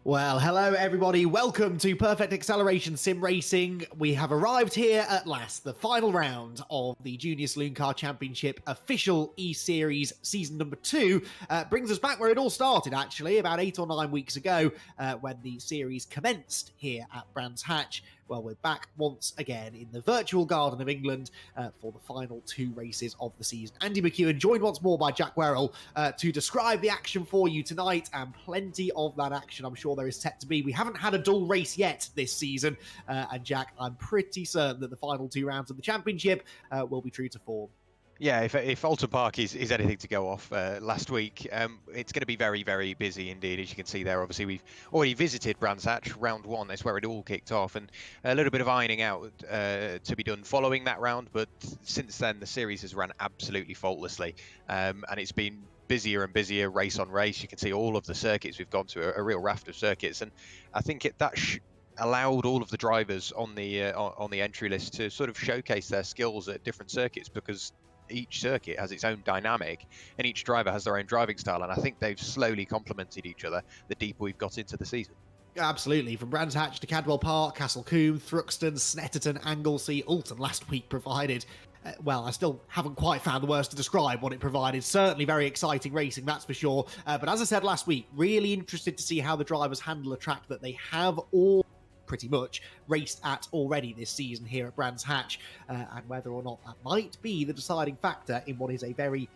Well, hello everybody. Welcome to Perfect Acceleration Sim Racing. We have arrived here at last, the final round of the Junior Saloon Car Championship official eSeries season number 2. Brings us back where it all started, actually, about 8 or 9 weeks ago, when the series commenced here at Brands Hatch. Well, we're back once again in the virtual Garden of England for the final 2 races of the season. Andy McEwen joined once more by Jack Werrell to describe the action for you tonight, and plenty of that action I'm sure there is set to be. We haven't had a dull race yet this season, and Jack, I'm pretty certain that the final 2 rounds of the championship will be true to form. Yeah, if Alton Park is anything to go off last week, it's going to be very, very busy indeed. As you can see there, obviously we've already visited Brands Hatch, round 1. That's where it all kicked off, and a little bit of ironing out to be done following that round. But since then, the series has run absolutely faultlessly, and it's been busier and busier race on race. You can see all of the circuits we've gone to, a real raft of circuits, and I think allowed all of the drivers on the entry list to sort of showcase their skills at different circuits, because each circuit has its own dynamic and each driver has their own driving style, and I think they've slowly complemented each other the deeper we've got into the season. Absolutely. From Brands Hatch to Cadwell Park, Castlecombe, Thruxton, Snetterton, Anglesey, Alton last week provided, well, I still haven't quite found the words to describe what it provided. Certainly very exciting racing, that's for sure. But as I said last week, really interested to see how the drivers handle a track that they have all pretty much raced at already this season here at Brands Hatch, and whether or not that might be the deciding factor in what is a very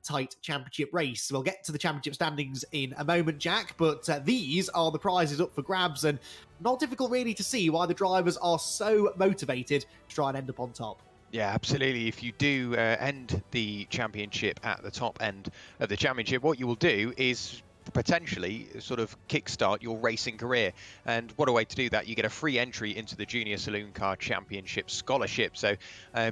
tight championship race. We'll get to the championship standings in a moment, Jack, but these are the prizes up for grabs, and not difficult really to see why the drivers are so motivated to try and end up on top. Yeah, absolutely. If you do end the championship at the top end of the championship, what you will do is potentially sort of kickstart your racing career. And what a way to do that. You get a free entry into the Junior Saloon Car Championship Scholarship. So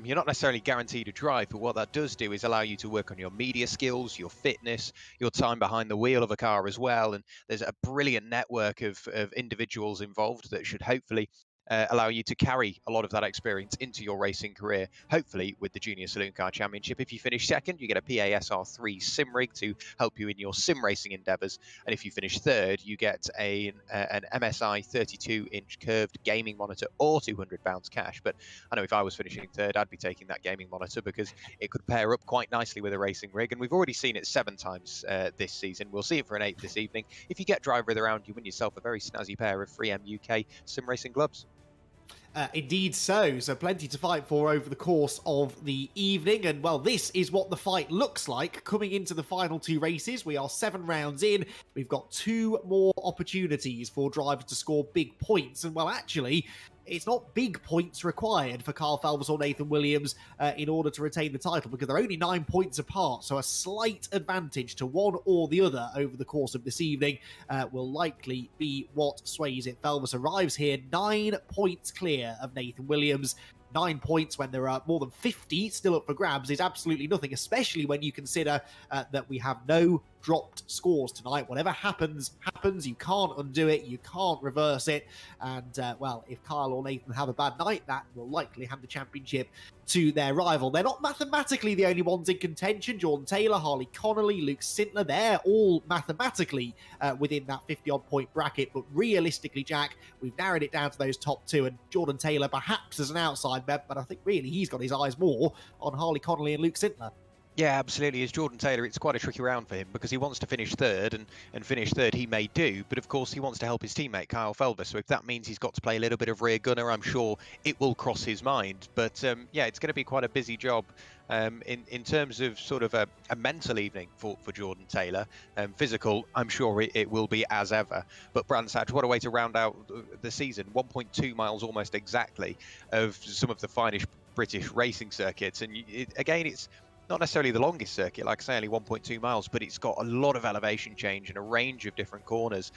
you're not necessarily guaranteed to drive, but what that does do is allow you to work on your media skills, your fitness, your time behind the wheel of a car as well. And there's a brilliant network of individuals involved that should hopefully allow you to carry a lot of that experience into your racing career, hopefully with the Junior Saloon Car Championship. If you finish second, you get a PASR3 Sim Rig to help you in your sim racing endeavours. And if you finish third, you get an MSI 32-inch curved gaming monitor or £200 cash. But I know if I was finishing third, I'd be taking that gaming monitor because it could pair up quite nicely with a racing rig. And we've already seen it 7 times this season. We'll see it for an 8th this evening. If you get driver of the round, you win yourself a very snazzy pair of 3M UK sim racing gloves. Indeed so plenty to fight for over the course of the evening, and well, this is what the fight looks like coming into the final 2 races. We are 7 rounds in, we've got 2 more opportunities for drivers to score big points, and well, actually, it's not big points required for Carl Felvis or Nathan Williams in order to retain the title, because they're only 9 points apart, so a slight advantage to one or the other over the course of this evening will likely be what sways it. Felvis arrives here 9 points clear of Nathan Williams. 9 points when there are more than 50 still up for grabs is absolutely nothing, especially when you consider that we have no dropped scores tonight. Whatever happens, happens. You can't undo it. You can't reverse it. And, well, if Kyle or Nathan have a bad night, that will likely hand the championship to their rival. They're not mathematically the only ones in contention. Jordan Taylor, Harley Connolly, Luke Sintler, they're all mathematically within that 50-odd point bracket. But realistically, Jack, we've narrowed it down to those top 2, and Jordan Taylor perhaps as an outside bet, but I think really he's got his eyes more on Harley Connolly and Luke Sintler. Yeah, absolutely. As Jordan Taylor, it's quite a tricky round for him because he wants to finish third, and finish third he may do, but of course he wants to help his teammate Kyle Felvis. So if that means he's got to play a little bit of rear gunner, I'm sure it will cross his mind. But yeah, it's going to be quite a busy job in terms of sort of a mental evening for Jordan Taylor. Physical, I'm sure it will be as ever. But Brands Hatch, what a way to round out the season. 1.2 miles almost exactly of some of the finest British racing circuits. And again, it's not necessarily the longest circuit, like I say, only 1.2 miles, but it's got a lot of elevation change and a range of different corners.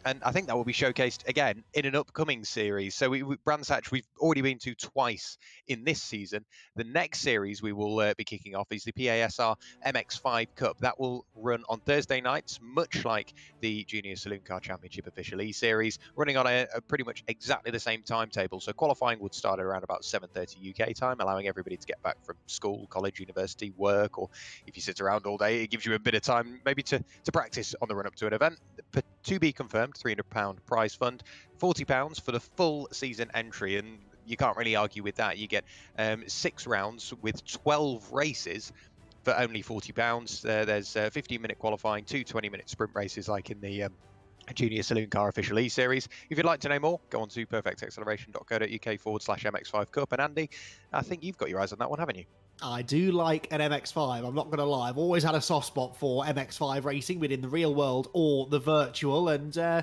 And I think that will be showcased again in an upcoming series. So Brands Hatch, we've already been to twice in this season. The next series we will be kicking off is the PASR MX5 Cup. That will run on Thursday nights, much like the Junior Saloon Car Championship official E-Series, running on a pretty much exactly the same timetable. So qualifying would start at around about 7:30 UK time, allowing everybody to get back from school, college, university, work, or if you sit around all day, it gives you a bit of time maybe to practice on the run up to an event. to be confirmed, £300 prize fund, £40 for the full season entry, and you can't really argue with that. You get 6 rounds with 12 races for only £40. There's 15-minute qualifying, 2 20-minute sprint races like in the Junior Saloon Car Official eSeries. If you'd like to know more, go on to perfectacceleration.co.uk/MX5 Cup. And Andy, I think you've got your eyes on that one, haven't you? I do like an MX5, I'm not going to lie. I've always had a soft spot for MX5 racing within the real world or the virtual, and yeah,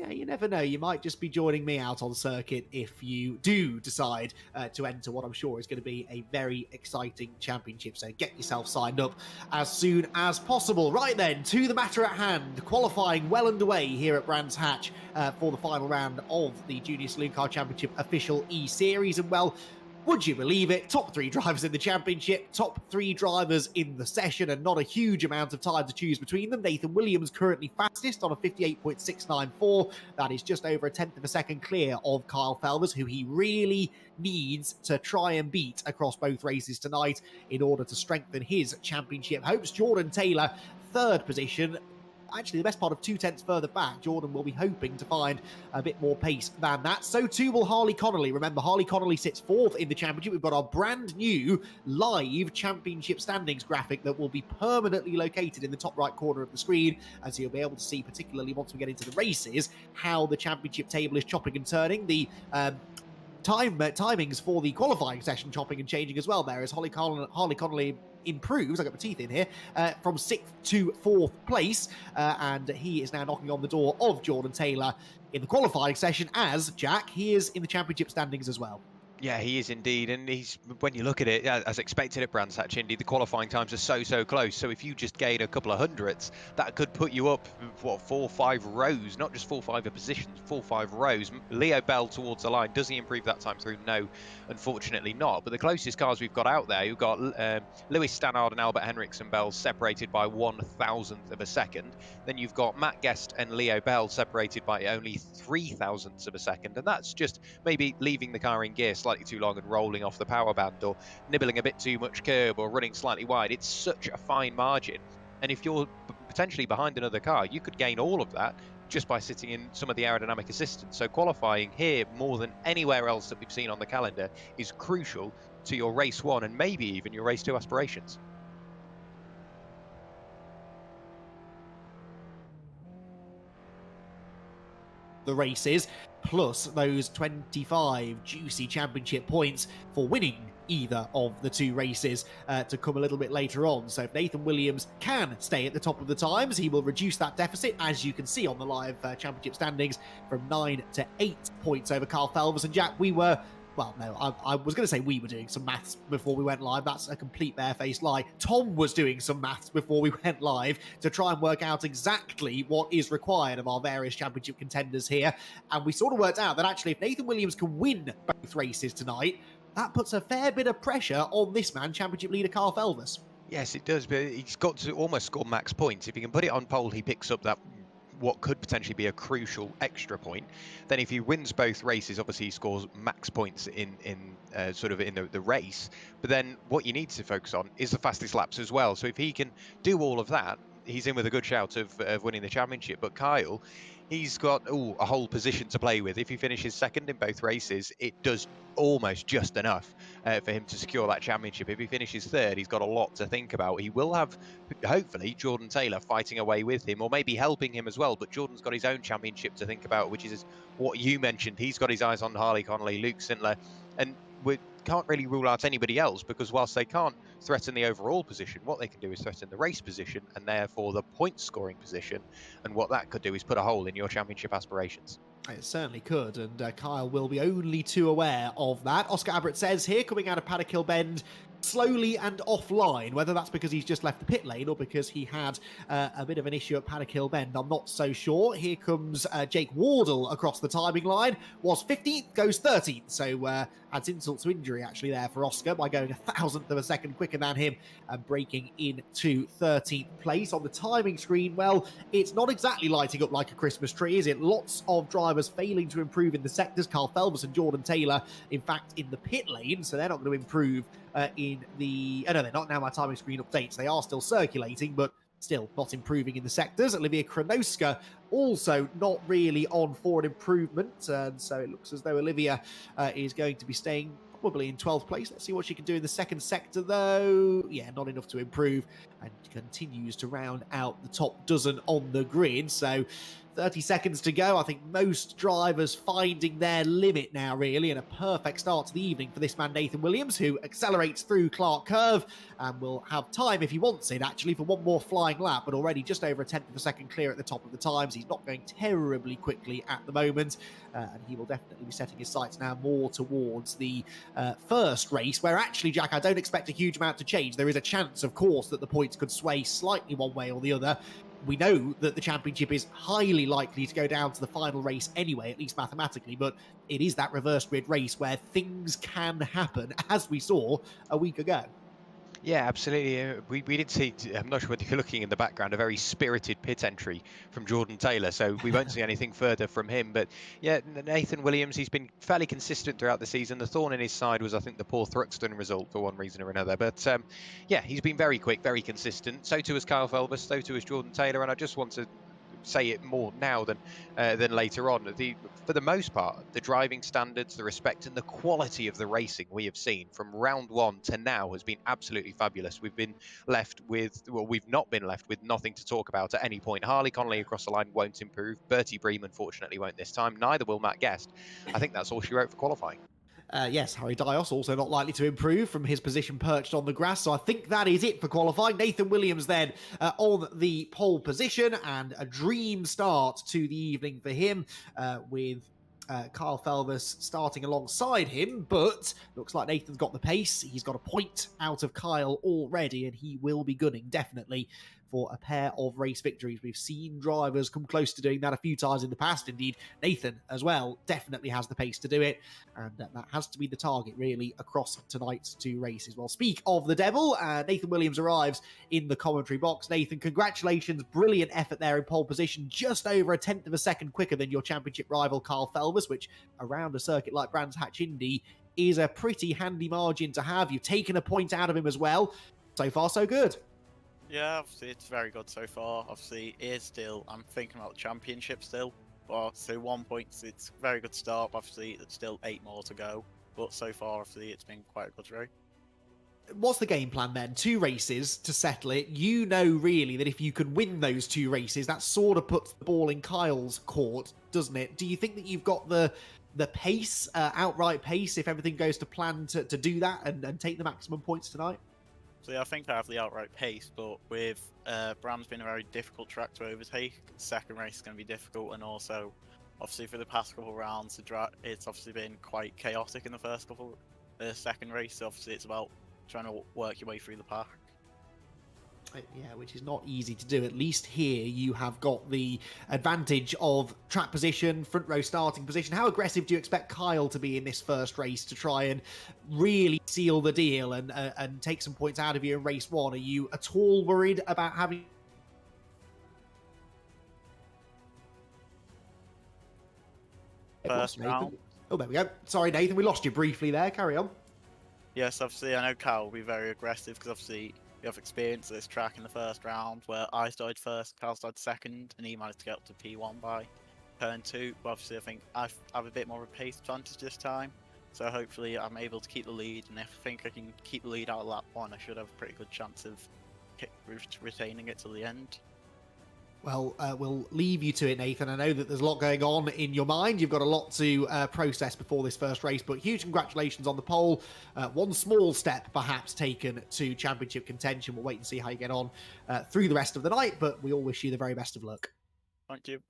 you never know. You might just be joining me out on circuit if you do decide to enter what I'm sure is going to be a very exciting championship. So get yourself signed up as soon as possible. Right then, to the matter at hand. Qualifying well underway here at Brands Hatch for the final round of the Junior Saloon Car Championship official E-Series. And well, would you believe it? Top 3 drivers in the championship, top 3 drivers in the session, and not a huge amount of time to choose between them. Nathan Williams currently fastest on a 58.694. That is just over a tenth of a second clear of Kyle Felvers, who he really needs to try and beat across both races tonight in order to strengthen his championship hopes. Jordan Taylor, 3rd position. Actually, the best part of 2 tenths further back. Jordan will be hoping to find a bit more pace than that. So too will Harley Connolly. Remember, Harley Connolly sits 4th in the championship. We've got our brand new live championship standings graphic that will be permanently located in the top right corner of the screen, as you'll be able to see, particularly once we get into the races, how the championship table is chopping and turning. The timings for the qualifying session chopping and changing as well there, as Harley Connolly improves, I got my teeth in here, from 6th to 4th place, and he is now knocking on the door of Jordan Taylor in the qualifying session, as Jack, he is in the championship standings as well. Yeah, he is indeed, and he's, when you look at it, as expected at Brands Hatch Indy, the qualifying times are so close. So if you just gain a couple of hundredths, that could put you up, what, 4 or 5 rows, not just 4 or 5 positions, 4 or 5 rows. Leo Bell towards the line, does he improve that time through? No, unfortunately not. But the closest cars we've got out there, you've got Lewis Stannard and Albert Henriksen Bell separated by 1/1000th of a second. Then you've got Matt Guest and Leo Bell separated by only 0.003 of a second, and that's just maybe leaving the car in gear slightly too long and rolling off the power band, or nibbling a bit too much curb, or running slightly wide. It's such a fine margin, and if you're potentially behind another car, you could gain all of that just by sitting in some of the aerodynamic assistance. So qualifying here, more than anywhere else that we've seen on the calendar, is crucial to your race 1 and maybe even your race 2 aspirations. The races, plus those 25 juicy championship points for winning either of the 2 races to come a little bit later on. So if Nathan Williams can stay at the top of the times, he will reduce that deficit, as you can see on the live championship standings, from 9 to 8 points over Carl Felvers. And Jack, we were... Well, no, I was going to say we were doing some maths before we went live. That's a complete barefaced lie. Tom was doing some maths before we went live to try and work out exactly what is required of our various championship contenders here. And we sort of worked out that actually if Nathan Williams can win both races tonight, that puts a fair bit of pressure on this man, championship leader Carl Felvers. Yes, it does, but he's got to almost score max points. If he can put it on pole, he picks up that what could potentially be a crucial extra point. Then if he wins both races, obviously he scores max points in the race. But then what you need to focus on is the fastest laps as well. So if he can do all of that, he's in with a good shout of winning the championship. But Kyle, he's got a whole position to play with. If he finishes 2nd in both races, it does almost just enough for him to secure that championship. If he finishes 3rd, he's got a lot to think about. He will have, hopefully, Jordan Taylor fighting away with him, or maybe helping him as well. But Jordan's got his own championship to think about, which is what you mentioned. He's got his eyes on Harley Connolly, Luke Sintler, and we can't really rule out anybody else, because whilst they can't threaten the overall position, what they can do is threaten the race position and therefore the point scoring position, and what that could do is put a hole in your championship aspirations. It certainly could, and Kyle will be only too aware of that. Oscar Abbott says here, coming out of Paddock Hill Bend, slowly and offline, whether that's because he's just left the pit lane or because he had a bit of an issue at Paddock Hill Bend, I'm not so sure. Here comes Jake Wardle across the timing line, was 15th, goes 13th, so adds insult to injury actually there for Oscar by going 1,000th of a second quicker than him and breaking into 13th place. On the timing screen, well, it's not exactly lighting up like a Christmas tree, is it? Lots of drivers failing to improve in the sectors. Carl Felvers and Jordan Taylor, in fact, in the pit lane, so they're not going to improve in the... Oh, no, they're not now. My timing screen updates. They are still circulating, but still not improving in the sectors. Olivia Kronoska also not really on forward improvement, and so it looks as though Olivia is going to be staying probably in 12th place. Let's see what she can do in the second sector, though. Yeah, not enough to improve, and continues to round out the top dozen on the grid. So 30 seconds to go. I think most drivers finding their limit now, really, and a perfect start to the evening for this man, Nathan Williams, who accelerates through Clark Curve and will have time, if he wants it, actually, for one more flying lap, but already just over a tenth of a second clear at the top of the times. He's not going terribly quickly at the moment, and he will definitely be setting his sights now more towards the first race, where actually, Jack, I don't expect a huge amount to change. There is a chance, of course, that the points could sway slightly one way or the other. We know that the championship is highly likely to go down to the final race anyway, at least mathematically, but it is that reverse grid race where things can happen, as we saw a week ago. Yeah, absolutely. We did see, I'm not sure whether you're looking in the background, a very spirited pit entry from Jordan Taylor, so we won't see anything further from him. But yeah, Nathan Williams, he's been fairly consistent throughout the season. The thorn in his side was, I think, the poor Thruxton result for one reason or another. But yeah, he's been very quick, very consistent. So too has Kyle Felbus, so too has Jordan Taylor, and I just want to say it more now than later on. For the most part, the driving standards, the respect and the quality of the racing we have seen from round one to now has been absolutely fabulous. We've been left with, well, we've not been left with nothing to talk about at any point. Harley Connolly across the line won't improve. Bertie Bream, unfortunately, won't this time. Neither will Matt Guest. I think that's all she wrote for qualifying. Yes, Harry Dios also not likely to improve from his position perched on the grass. So I think that is it for qualifying. Nathan Williams then on the pole position, and a dream start to the evening for him with Kyle Felbus starting alongside him, but looks like Nathan's got the pace. He's got a point out of Kyle already, and he will be gunning definitely for a pair of race victories. We've seen drivers come close to doing that a few times in the past. Indeed, Nathan as well definitely has the pace to do it, and that has to be the target really across tonight's two races. Well, speak of the devil, Nathan Williams arrives in the commentary box. Nathan, congratulations, brilliant effort there in pole position, just over a tenth of a second quicker than your championship rival Kyle Felbus, which around a circuit like Brands Hatch Indy is a pretty handy margin to have. You've taken a point out of him as well. So far, so good. Yeah, obviously it's very good so far. Obviously, it is still, I'm thinking about the championship still. But so 1 point, it's a very good start. Obviously, it's still 8 more to go. But so far, obviously, it's been quite a good race. What's the game plan then? 2 races to settle it. You know really that if you can win those 2 races, that sort of puts the ball in Kyle's court, doesn't it? Do you think that you've got the pace, outright pace, if everything goes to plan to do that and take the maximum points tonight? So yeah, I think I have the outright pace, but with Bram's been a very difficult track to overtake. The second race is going to be difficult, and also, obviously, for the past couple of rounds, it's obviously been quite chaotic in the first couple, second race. So obviously, it's about trying to work your way through the pack. Yeah, which is not easy to do. At least here you have got the advantage of track position, front row starting position. How aggressive do you expect Kyle to be in this first race to try and really seal the deal and take some points out of you in race 1? Are you at all worried about having... First round. Oh, there we go. Sorry, Nathan, we lost you briefly there. Carry on. Yes, obviously, I know Kyle will be very aggressive because obviously we have experience of this track in the first round where I started first, Kyle started second, and he managed to get up to P1 by turn 2. But obviously, I think I have a bit more of a pace advantage this time. So hopefully I'm able to keep the lead, and if I think I can keep the lead out of lap 1, I should have a pretty good chance of retaining it till the end. Well, we'll leave you to it, Nathan. I know that there's a lot going on in your mind. You've got a lot to process before this first race, but huge congratulations on the pole. One small step, perhaps, taken to championship contention. We'll wait and see how you get on through the rest of the night, but we all wish you the very best of luck. Thank you.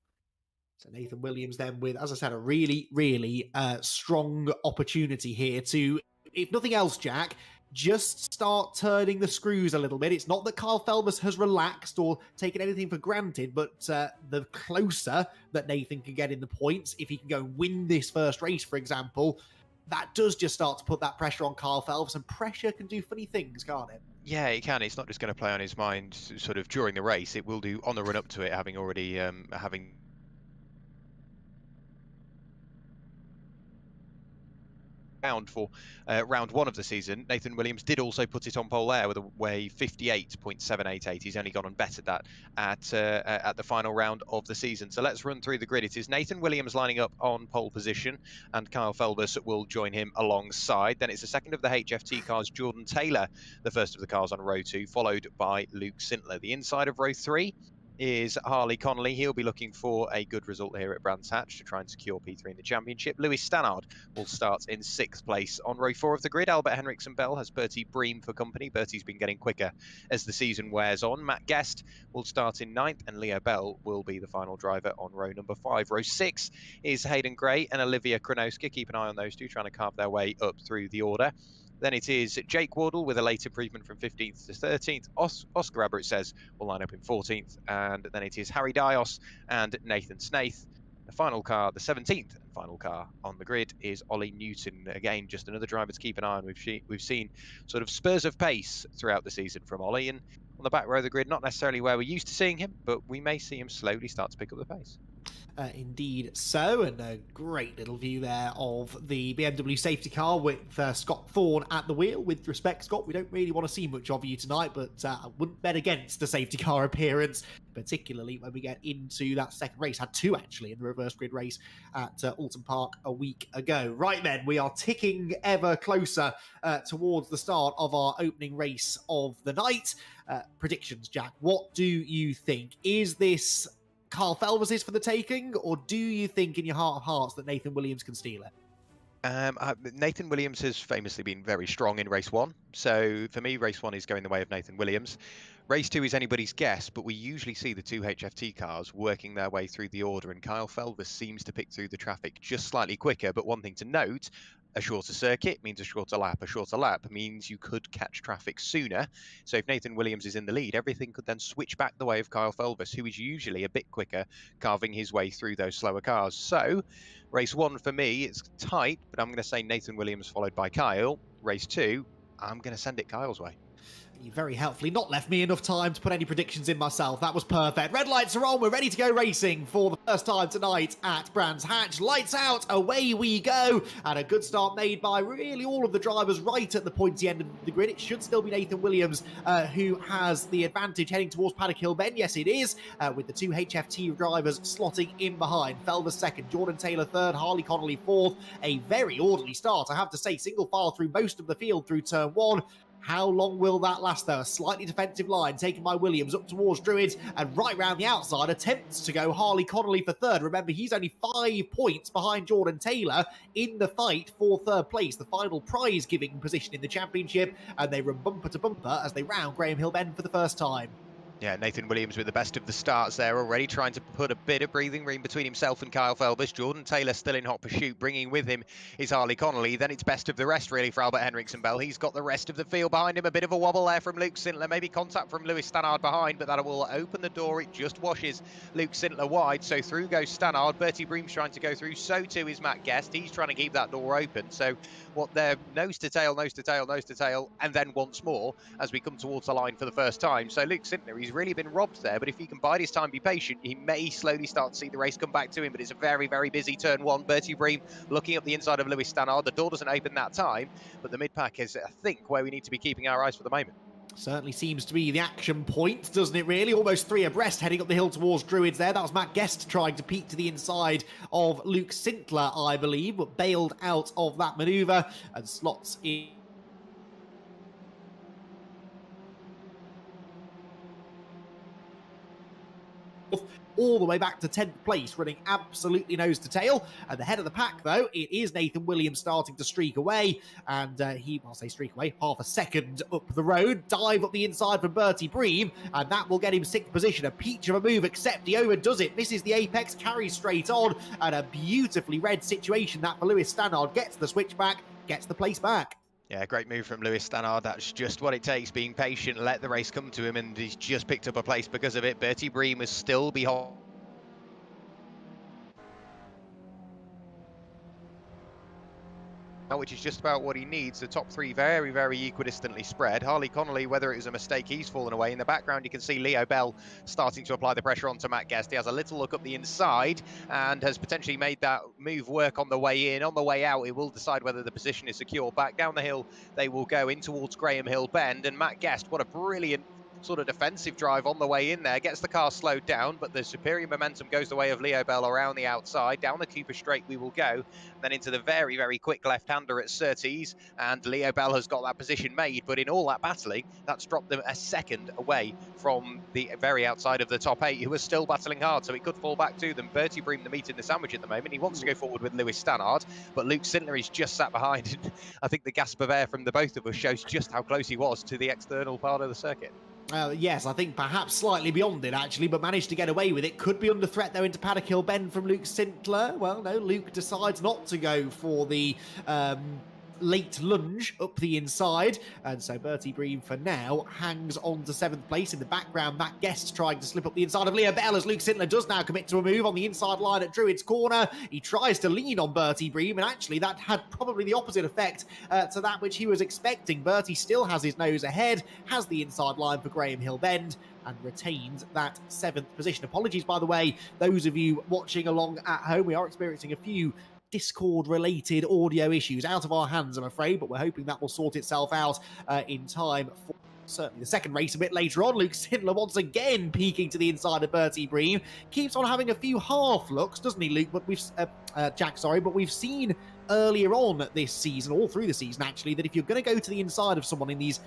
So Nathan Williams then with, as I said, a really, really strong opportunity here to, if nothing else, Jack, just start turning the screws a little bit. It's not that Kyle Felbus has relaxed or taken anything for granted, but the closer that Nathan can get in the points, if he can go and win this first race, for example, that does just start to put that pressure on Kyle Felbus, and pressure can do funny things, can't it? Yeah, it can. It's not just going to play on his mind sort of during the race. It will do on the run up to it, having already round for round one of the season. Nathan Williams did also put it on pole there with a way 58.788. He's only gone and bettered that at the final round of the season. So let's run through the grid. It is Nathan Williams lining up on pole position, and Kyle Felbus will join him alongside. Then it's the second of the HFT cars, Jordan Taylor, the first of the cars on row 2, followed by Luke Sintler. The inside of row 3 is Harley Connolly. He'll be looking for a good result here at Brands Hatch to try and secure P3 in the championship. Lewis Stannard will start in 6th place. On row 4 of the grid, Albert Henriksen Bell has Bertie Bream for company. Bertie's been getting quicker as the season wears on. Matt Guest will start in 9th, and Leo Bell will be the final driver on row number 5. Row 6 is Hayden Gray and Olivia Kronowska. Keep an eye on those two, trying to carve their way up through the order. Then it is Jake Wardle with a late improvement from 15th to 13th. Oscar Abbott says will line up in 14th. And then it is Harry Dios and Nathan Snaith. The final car, the 17th and final car on the grid, is Ollie Newton. Again, just another driver to keep an eye on. We've seen sort of spurs of pace throughout the season from Ollie. And on the back row of the grid, not necessarily where we're used to seeing him, but we may see him slowly start to pick up the pace. Indeed so, and a great little view there of the BMW safety car with Scott Thorne at the wheel. With respect, Scott, we don't really want to see much of you tonight, but I wouldn't bet against a safety car appearance, particularly when we get into that second race. Had two, actually, in the reverse grid race at Alton Park a week ago. Right then, we are ticking ever closer towards the start of our opening race of the night. Predictions, Jack. What do you think? Is this Kyle Felbus is for the taking, or do you think in your heart of hearts that Nathan Williams can steal it? Nathan Williams has famously been very strong in race 1. So for me, race 1 is going the way of Nathan Williams. Race 2 is anybody's guess, but we usually see the two HFT cars working their way through the order, and Kyle Felbus seems to pick through the traffic just slightly quicker. But one thing to note, a shorter circuit means a shorter lap. A shorter lap means you could catch traffic sooner. So if Nathan Williams is in the lead, everything could then switch back the way of Kyle Felbus, who is usually a bit quicker, carving his way through those slower cars. So race 1 for me, it's tight, but I'm going to say Nathan Williams followed by Kyle. Race 2, I'm going to send it Kyle's way. You very helpfully not left me enough time to put any predictions in myself. That was perfect. Red lights are on. We're ready to go racing for the first time tonight at Brands Hatch. Lights out. Away we go. And a good start made by really all of the drivers right at the pointy end of the grid. It should still be Nathan Williams who has the advantage heading towards Paddock Hill Bend. Yes, it is, with the two HFT drivers slotting in behind. Felbus second, Jordan Taylor third, Harley Connolly fourth. A very orderly start, I have to say. Single file through most of the field through turn 1. How long will that last, though? A slightly defensive line taken by Williams up towards Druids, and right round the outside attempts to go Harley Connolly for third. Remember, he's only 5 points behind Jordan Taylor in the fight for third place, the final prize-giving position in the championship, and they run bumper to bumper as they round Graham Hill Bend for the first time. Yeah, Nathan Williams with the best of the starts there already, trying to put a bit of breathing room between himself and Kyle Felbus. Jordan Taylor still in hot pursuit, bringing with him is Harley Connolly. Then it's best of the rest, really, for Albert Henriksen Bell. He's got the rest of the field behind him. A bit of a wobble there from Luke Sintler. Maybe contact from Lewis Stannard behind, but that will open the door. It just washes Luke Sintler wide. So through goes Stannard. Bertie Bream's trying to go through. So too is Matt Guest. He's trying to keep that door open. So what they're nose to tail, nose to tail, nose to tail, and then once more as we come towards the line for the first time. So Luke Sintler, he's really been robbed there. But if he can bide his time, be patient, he may slowly start to see the race come back to him. But it's a very, very busy turn 1. Bertie Bream looking up the inside of Lewis Stannard. The door doesn't open that time, but the mid-pack is, I think, where we need to be keeping our eyes for the moment. Certainly seems to be the action point, doesn't it, really? Almost 3 abreast heading up the hill towards Druids there. That was Matt Guest trying to peek to the inside of Luke Sintler, I believe, but bailed out of that manoeuvre and slots in. All the way back to 10th place, running absolutely nose to tail. At the head of the pack, though, it is Nathan Williams starting to streak away. And I'll say streak away, half a second up the road. Dive up the inside from Bertie Bream, and that will get him 6th position. A peach of a move, except he overdoes it. Misses the apex, carries straight on. And a beautifully read situation that for Lewis Stannard. Gets the switchback, gets the place back. Yeah, great move from Lewis Stannard. That's just what it takes, being patient, let the race come to him, and he's just picked up a place because of it. Bertie Bream is still behind. which is just about what he needs. The top three very, very equidistantly spread. Harley Connolly, whether it was a mistake, he's fallen away. In the background, you can see Leo Bell starting to apply the pressure onto Matt Guest. He has a little look up the inside and has potentially made that move work on the way in. On the way out, it will decide whether the position is secure. Back down the hill, they will go in towards Graham Hill Bend. And Matt Guest, what a brilliant sort of defensive drive on the way in there, gets the car slowed down, but the superior momentum goes the way of Leo Bell around the outside. Down the Cooper Straight we will go, then into the very, very quick left-hander at Surtees, and Leo Bell has got that position made, but in all that battling, that's dropped them a second away from the very outside of the top 8, who are still battling hard, so it could fall back to them. Bertie Bream, the meat in the sandwich at the moment. He wants to go forward with Lewis Stannard, but Luke Sintler is just sat behind. I think the gasp of air from the both of us shows just how close he was to the external part of the circuit. Yes, I think perhaps slightly beyond it, actually, but managed to get away with it. Could be under threat, though, into Paddock Hill Bend from Luke Sintler. Well, no, Luke decides not to go for the late lunge up the inside, and so Bertie Bream for now hangs on to 7th place. In the background, Matt Guest trying to slip up the inside of Leo Bell, as Luke Sintler does now commit to a move on the inside line at Druid's corner. He tries to lean on Bertie Bream, and actually that had probably the opposite effect to that which he was expecting. Bertie still has his nose ahead, has the inside line for Graham Hill Bend, and retains that 7th position. Apologies, by the way, those of you watching along at home. We are experiencing a few Discord-related audio issues. Out of our hands, I'm afraid, but we're hoping that will sort itself out in time for certainly the second race a bit later on. Luke Sintler once again peeking to the inside of Bertie Bream. Keeps on having a few half looks, doesn't he, Luke? But we've Jack, sorry, but we've seen earlier on this season, all through the season actually, that if you're going to go to the inside of someone in these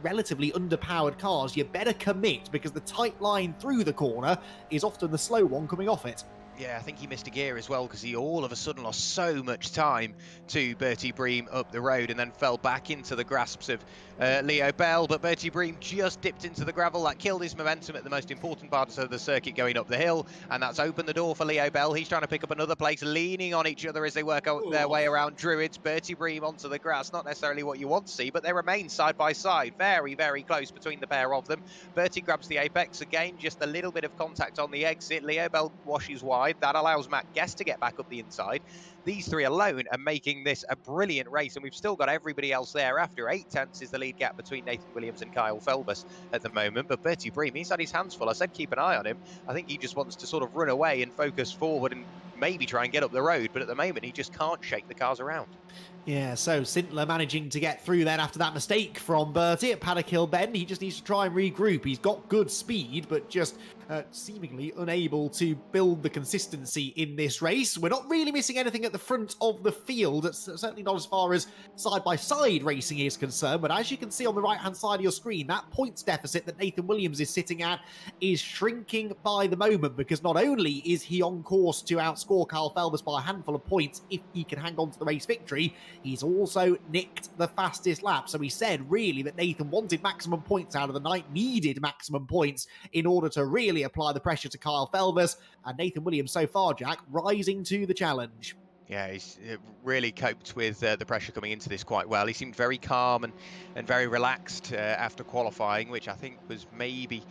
relatively underpowered cars, you better commit, because the tight line through the corner is often the slow one coming off it. Yeah, I think he missed a gear as well, because he all of a sudden lost so much time to Bertie Bream up the road and then fell back into the grasps of Leo Bell. But Bertie Bream just dipped into the gravel. That killed his momentum at the most important parts of the circuit going up the hill, and that's opened the door for Leo Bell. He's trying to pick up another place, leaning on each other as they work out their way around Druids. Bertie Bream onto the grass, not necessarily what you want to see, but they remain side by side, very, very close between the pair of them. Bertie grabs the apex again, just a little bit of contact on the exit. Leo Bell washes wide. That allows Matt Guest to get back up the inside. These three alone are making this a brilliant race, and we've still got everybody else there after. 8 tenths is the lead gap between Nathan Williams and Kyle Felbus at the moment, but Bertie Bream, he's had his hands full. I said keep an eye on him. I think he just wants to sort of run away and focus forward and maybe try and get up the road, but at the moment he just can't shake the cars around. Yeah, so Sintler managing to get through then after that mistake from Bertie at Paddock Hill Bend. He just needs to try and regroup. He's got good speed, but just seemingly unable to build the consistency in this race. We're not really missing anything at the front of the field. It's certainly not as far as side-by-side racing is concerned, but as you can see on the right-hand side of your screen, that points deficit that Nathan Williams is sitting at is shrinking by the moment, because not only is he on course to outscore Kyle Felbus by a handful of points if he can hang on to the race victory, he's also nicked the fastest lap. So he said really that Nathan wanted maximum points out of the night, needed maximum points in order to really apply the pressure to Kyle Felbus, and Nathan Williams so far, Jack, rising to the challenge. Yeah, he's really coped with the pressure coming into this quite well. He seemed very calm and very relaxed after qualifying, which I think was maybe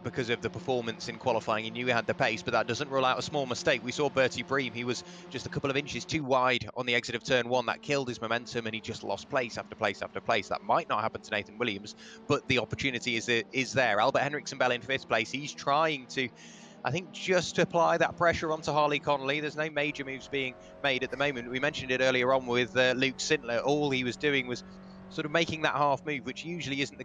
because of the performance in qualifying. He knew he had the pace, but that doesn't rule out a small mistake. We saw Bertie Bream, he was just a couple of inches too wide on the exit of turn 1. That killed his momentum, and he just lost place after place after place. That might not happen to Nathan Williams, but the opportunity is there. Albert Henriksen-Bell in 5th place. He's trying to, I think, just apply that pressure onto Harley Connolly. There's no major moves being made at the moment. We mentioned it earlier on with Luke Sintler. All he was doing was sort of making that half move, which usually isn't the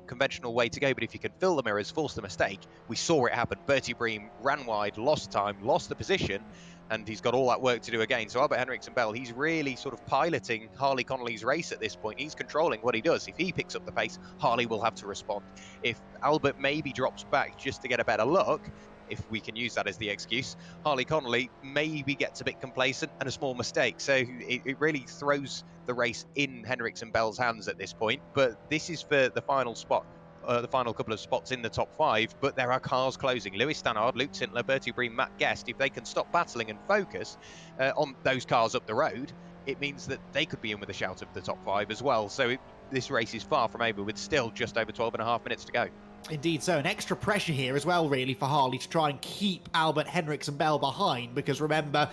conventional way to go, but if you can fill the mirrors, force the mistake. We saw it happen. Bertie Bream ran wide, lost time, lost the position, and he's got all that work to do again. So Albert Henriksen-Bell, he's really sort of piloting Harley Connolly's race at this point. He's controlling what he does. If he picks up the pace, Harley will have to respond. If Albert maybe drops back just to get a better look, if we can use that as the excuse, Harley Connolly maybe gets a bit complacent and a small mistake. So it really throws the race in Henriksen-Bell's hands at this point. But this is for the final spot, the final couple of spots in the top 5. But there are cars closing. Lewis Stannard, Luke Sintler, Bertie Bream, Matt Guest. If they can stop battling and focus on those cars up the road, it means that they could be in with a shout of the top 5 as well. So this race is far from over, with still just over 12.5 minutes to go. Indeed so, and extra pressure here as well, really, for Harley to try and keep Albert, Henricks and Bell behind, because remember,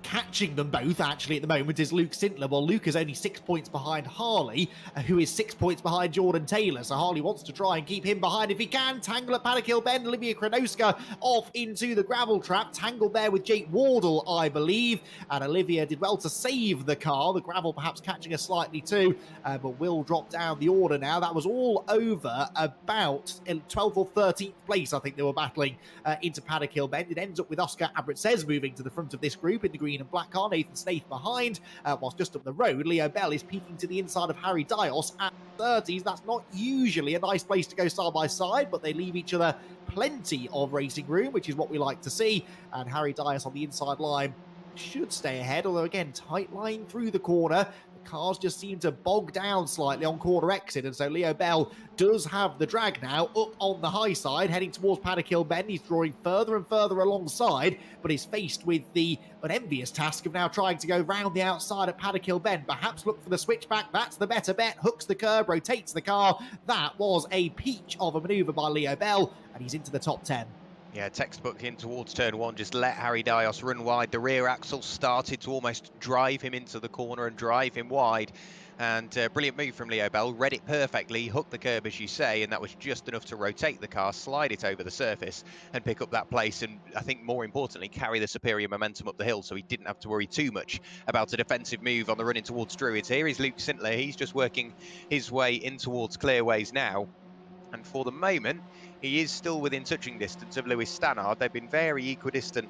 catching them both, actually, at the moment is Luke Sintler. Well, Luke is only 6 points behind Harley, who is 6 points behind Jordan Taylor, so Harley wants to try and keep him behind if he can. Tangle at Paddock Hill Bend, Olivia Kronoska off into the gravel trap, tangled there with Jake Wardle, I believe, and Olivia did well to save the car, the gravel perhaps catching her slightly too, but will drop down the order now. That was all over about 12th or 13th place, I think they were battling into Paddock Hill Bend. It ends up with Oscar Abritsez moving to the front of this group in the green and black car. Nathan Snaith behind, whilst just up the road, Leo Bell is peeking to the inside of Harry Dios at 30s. That's not usually a nice place to go side by side, but they leave each other plenty of racing room, which is what we like to see. And Harry Dios on the inside line should stay ahead, although again, tight line through the corner. Cars just seem to bog down slightly on quarter exit, and so Leo Bell does have the drag now up on the high side, heading towards Paddock Hill Bend. He's drawing further and further alongside, but is faced with the unenvious task of now trying to go round the outside at Paddock Hill Bend. Perhaps look for the switchback. That's the better bet. Hooks the curb, rotates the car. That was a peach of a manoeuvre by Leo Bell, and he's into the top 10. Yeah, textbook in towards turn one, just let Harry Dios run wide. The rear axle started to almost drive him into the corner and drive him wide. And brilliant move from Leo Bell, read it perfectly, hooked the curb as you say, and that was just enough to rotate the car, slide it over the surface and pick up that place, and I think more importantly carry the superior momentum up the hill, so he didn't have to worry too much about a defensive move on the run in towards Druids. Here is Luke Sintler, he's just working his way in towards Clearways now. And for the moment, he is still within touching distance of Lewis Stannard. They've been very equidistant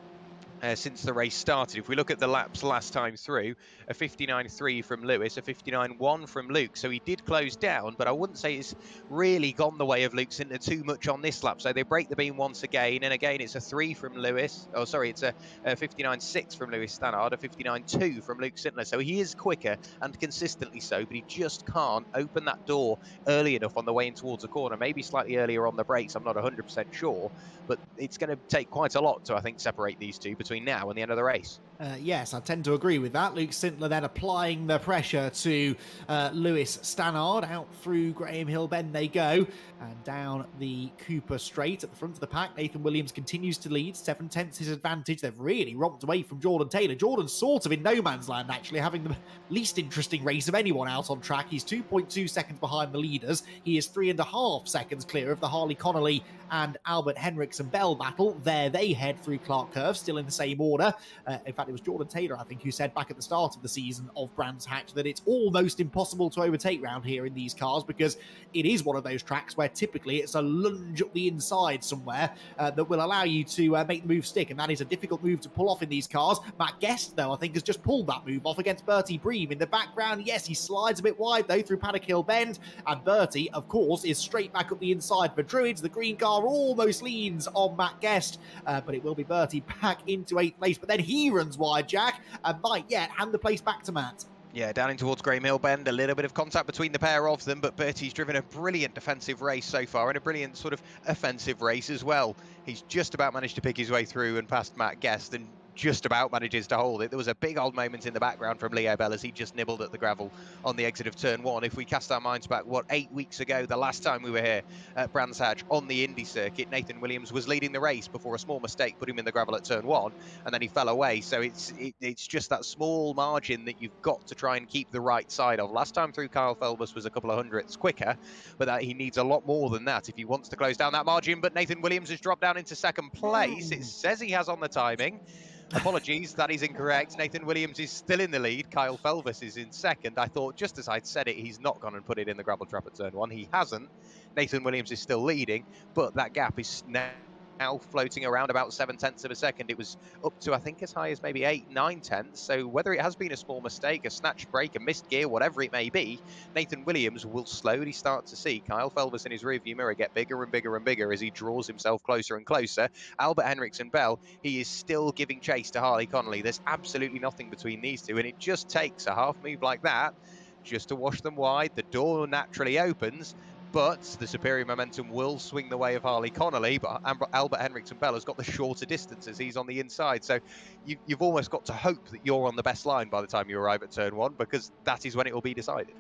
since the race started. If we look at the laps last time through, a 59.3 from Lewis, a 59.1 from Luke. So he did close down, but I wouldn't say it's really gone the way of Luke Sintler too much on this lap. So they break the beam once again, and again it's a 3 from Lewis. Oh, sorry, it's a 59.6 from Lewis Stannard, a 59.2 from Luke Sintler. So he is quicker and consistently so, but he just can't open that door early enough on the way in towards a corner. Maybe slightly earlier on the brakes, I'm not 100% sure, but it's going to take quite a lot to, I think, separate these two between now and the end of the race. Yes, I tend to agree with that. Luke Sintler then applying the pressure to Lewis Stannard. Out through Graham Hill Bend they go, and down the Cooper Straight at the front of the pack. Nathan Williams continues to lead, 7/10 his advantage. They've really romped away from Jordan Taylor. Jordan's sort of in no man's land, actually, having the least interesting race of anyone out on track. He's 2.2 seconds behind the leaders. He is 3.5 seconds clear of the Harley Connolly and Albert Henricks and Bell battle. There they head through Clark Curve, still in the same order. In fact, it was Jordan Taylor, I think, who said back at the start of the season of Brands Hatch that it's almost impossible to overtake round here in these cars, because it is one of those tracks where typically it's a lunge up the inside somewhere that will allow you to make the move stick, and that is a difficult move to pull off in these cars. Matt Guest, though, I think has just pulled that move off against Bertie Bream in the background. Yes, he slides a bit wide, though, through Paddock Hill Bend, and Bertie, of course, is straight back up the inside for Druids. The green car almost leans on Matt Guest, but it will be Bertie back into 8th place, but then he runs wide, Jack, and might yet hand the place back to Matt. Yeah, down in towards Graham Hill Bend, a little bit of contact between the pair of them, but Bertie's driven a brilliant defensive race so far, and a brilliant sort of offensive race as well. He's just about managed to pick his way through and past Matt Guest, and just about manages to hold it. There was a big old moment in the background from Leo Bell as he just nibbled at the gravel on the exit of turn one. If we cast our minds back, 8 weeks ago, the last time we were here at Brands Hatch on the Indy circuit, Nathan Williams was leading the race before a small mistake put him in the gravel at turn one, and then he fell away. So it's just that small margin that you've got to try and keep the right side of. Last time through, Kyle Felbus was a couple of hundredths quicker, but that he needs a lot more than that if he wants to close down that margin. But Nathan Williams has dropped down into second place. It says he has on the timing. Apologies, that is incorrect. Nathan Williams is still in the lead. Kyle Felbus is in second. I thought, just as I'd said it, he's not gone and put it in the gravel trap at turn one. He hasn't. Nathan Williams is still leading, but that gap is now floating around about 7/10 of a second. It was up to, I think, as high as maybe 8-9 tenths. So whether it has been a small mistake, a snatch break, a missed gear, whatever it may be, Nathan Williams will slowly start to see Kyle Felbus in his rearview mirror get bigger and bigger and bigger as he draws himself closer and closer. Albert Henricks and Bell, he is still giving chase to Harley Connolly. There's absolutely nothing between these two, and it just takes a half move like that just to wash them wide. The door naturally opens, but the superior momentum will swing the way of Harley Connolly. But Albert Henricks and Bell has got the shorter distances. He's on the inside. So you've almost got to hope that you're on the best line by the time you arrive at turn one, because that is when it will be decided.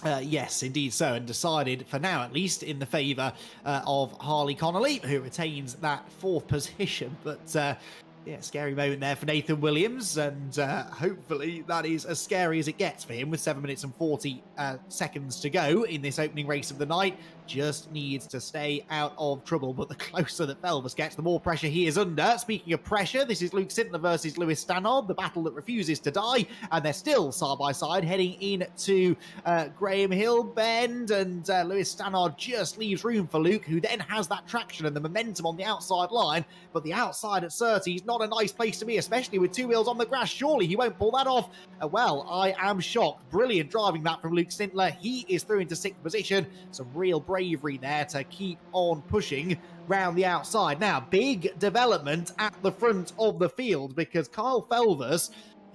Yes, indeed so, and decided, for now at least, in the favour of Harley Connolly, who retains that 4th position. But yeah, scary moment there for Nathan Williams, and hopefully that is as scary as it gets for him with 7 minutes and 40 seconds to go in this opening race of the night. Just needs to stay out of trouble, but the closer that Felvers gets, the more pressure he is under. Speaking of pressure, this is Luke Sintler versus Lewis Stannard, the battle that refuses to die, and they're still side by side heading into Graham Hill Bend, and Lewis Stannard just leaves room for Luke, who then has that traction and the momentum on the outside line, but the outside at 30 is not a nice place to be, especially with 2 wheels on the grass. Surely he won't pull that off. Well, I am shocked. Brilliant driving that from Luke Sintler. He is through into 6th position. Some real bravery there to keep on pushing round the outside. Now, big development at the front of the field, because Kyle Felvers,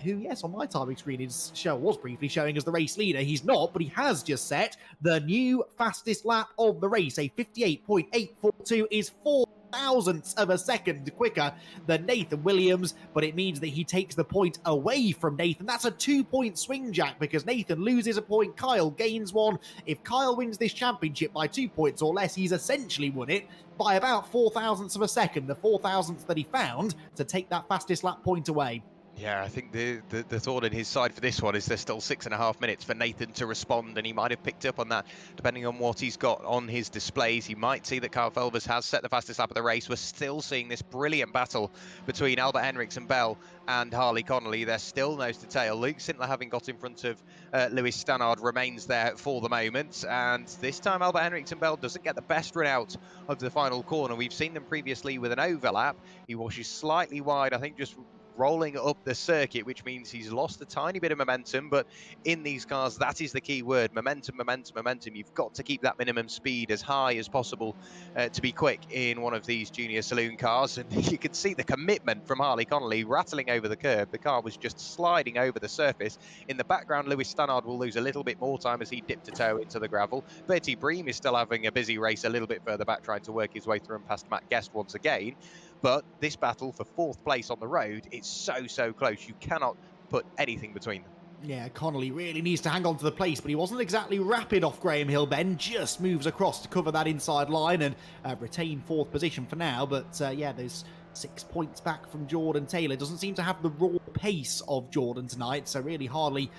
who, yes, on my timing screen was briefly showing as the race leader. He's not, but he has just set the new fastest lap of the race. A 58.842 is 4 thousandths of a second quicker than Nathan Williams, but it means that he takes the point away from Nathan. That's a 2-point swing, Jack, because Nathan loses a point, Kyle gains one. If Kyle wins this championship by 2 points or less, he's essentially won it by about 4 thousandths of a second, the 4 thousandths that he found to take that fastest lap point away. Yeah, I think the thought in his side for this one is there's still 6.5 minutes for Nathan to respond, and he might have picked up on that depending on what he's got on his displays. He might see that Kyle Felvers has set the fastest lap of the race. We're still seeing this brilliant battle between Albert Henriksen Bell and Harley Connolly. They're still nose to tail. Luke Sintler, having got in front of Lewis Stannard, remains there for the moment, and this time Albert Henriksen Bell doesn't get the best run out of the final corner. We've seen them previously with an overlap. He washes slightly wide, I think just rolling up the circuit, which means he's lost a tiny bit of momentum. But in these cars, that is the key word: momentum, momentum, momentum. You've got to keep that minimum speed as high as possible to be quick in one of these Junior Saloon cars. And you can see the commitment from Harley Connolly rattling over the curb. The car was just sliding over the surface. In the background, Lewis Stannard will lose a little bit more time as he dipped a toe into the gravel. Bertie Bream is still having a busy race a little bit further back, trying to work his way through and past Matt Guest once again. But this battle for 4th place on the road, it's so close. You cannot put anything between them. Yeah, Connolly really needs to hang on to the place, but he wasn't exactly rapid off Graham Hill Bend. Just moves across to cover that inside line and retain 4th position for now. But yeah, those 6 points back from Jordan Taylor. Doesn't seem to have the raw pace of Jordan tonight, so really hardly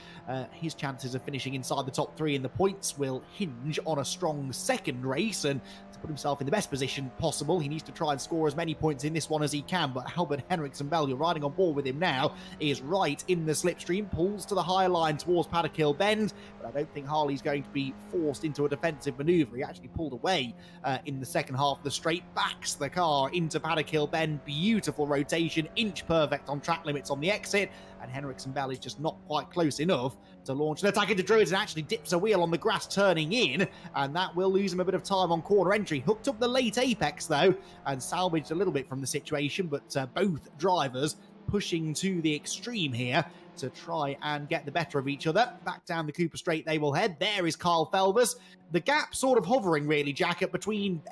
his chances of finishing inside the top 3 in the points will hinge on a strong second race. And to put himself in the best position possible, he needs to try and score as many points in this one as he can. But Albert Henriksen Bell, you're riding on board with him now, is right in the slipstream, pulls to the high line towards Paddock Hill Bend, but I don't think Harley's going to be forced into a defensive manoeuvre. He actually pulled away in the second half of the straight, backs the car into Paddock Hill Bend. Beautiful rotation, inch perfect on track limits on the exit, and Henriksen Bell is just not quite close enough to launch an attack into Druids, and actually dips a wheel on the grass turning in, and that will lose him a bit of time on corner entry. Hooked up the late apex though, and salvaged a little bit from the situation, but both drivers pushing to the extreme here to try and get the better of each other. Back down the Cooper Straight they will head. There is Kyle Felvers. The gap sort of hovering really, Jack, at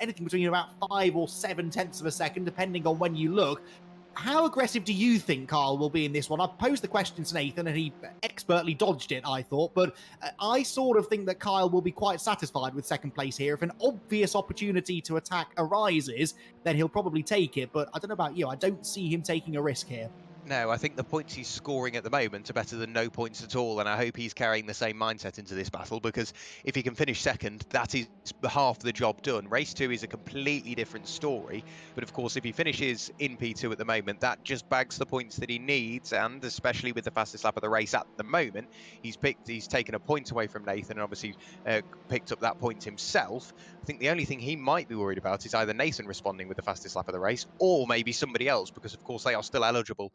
anything between about 5 or 7 tenths of a second, depending on when you look. How aggressive do you think Kyle will be in this one? I posed the question to Nathan and he expertly dodged it, I thought, but I sort of think that Kyle will be quite satisfied with second place here. If an obvious opportunity to attack arises, then he'll probably take it, but I don't know about you, I don't see him taking a risk here. No, I think the points he's scoring at the moment are better than no points at all, and I hope he's carrying the same mindset into this battle, because if he can finish second, that is half the job done. Race 2 is a completely different story, but of course if he finishes in P2 at the moment, that just bags the points that he needs, and especially with the fastest lap of the race at the moment, he's taken a point away from Nathan and obviously picked up that point himself. I think the only thing he might be worried about is either Nathan responding with the fastest lap of the race, or maybe somebody else, because of course they are still eligible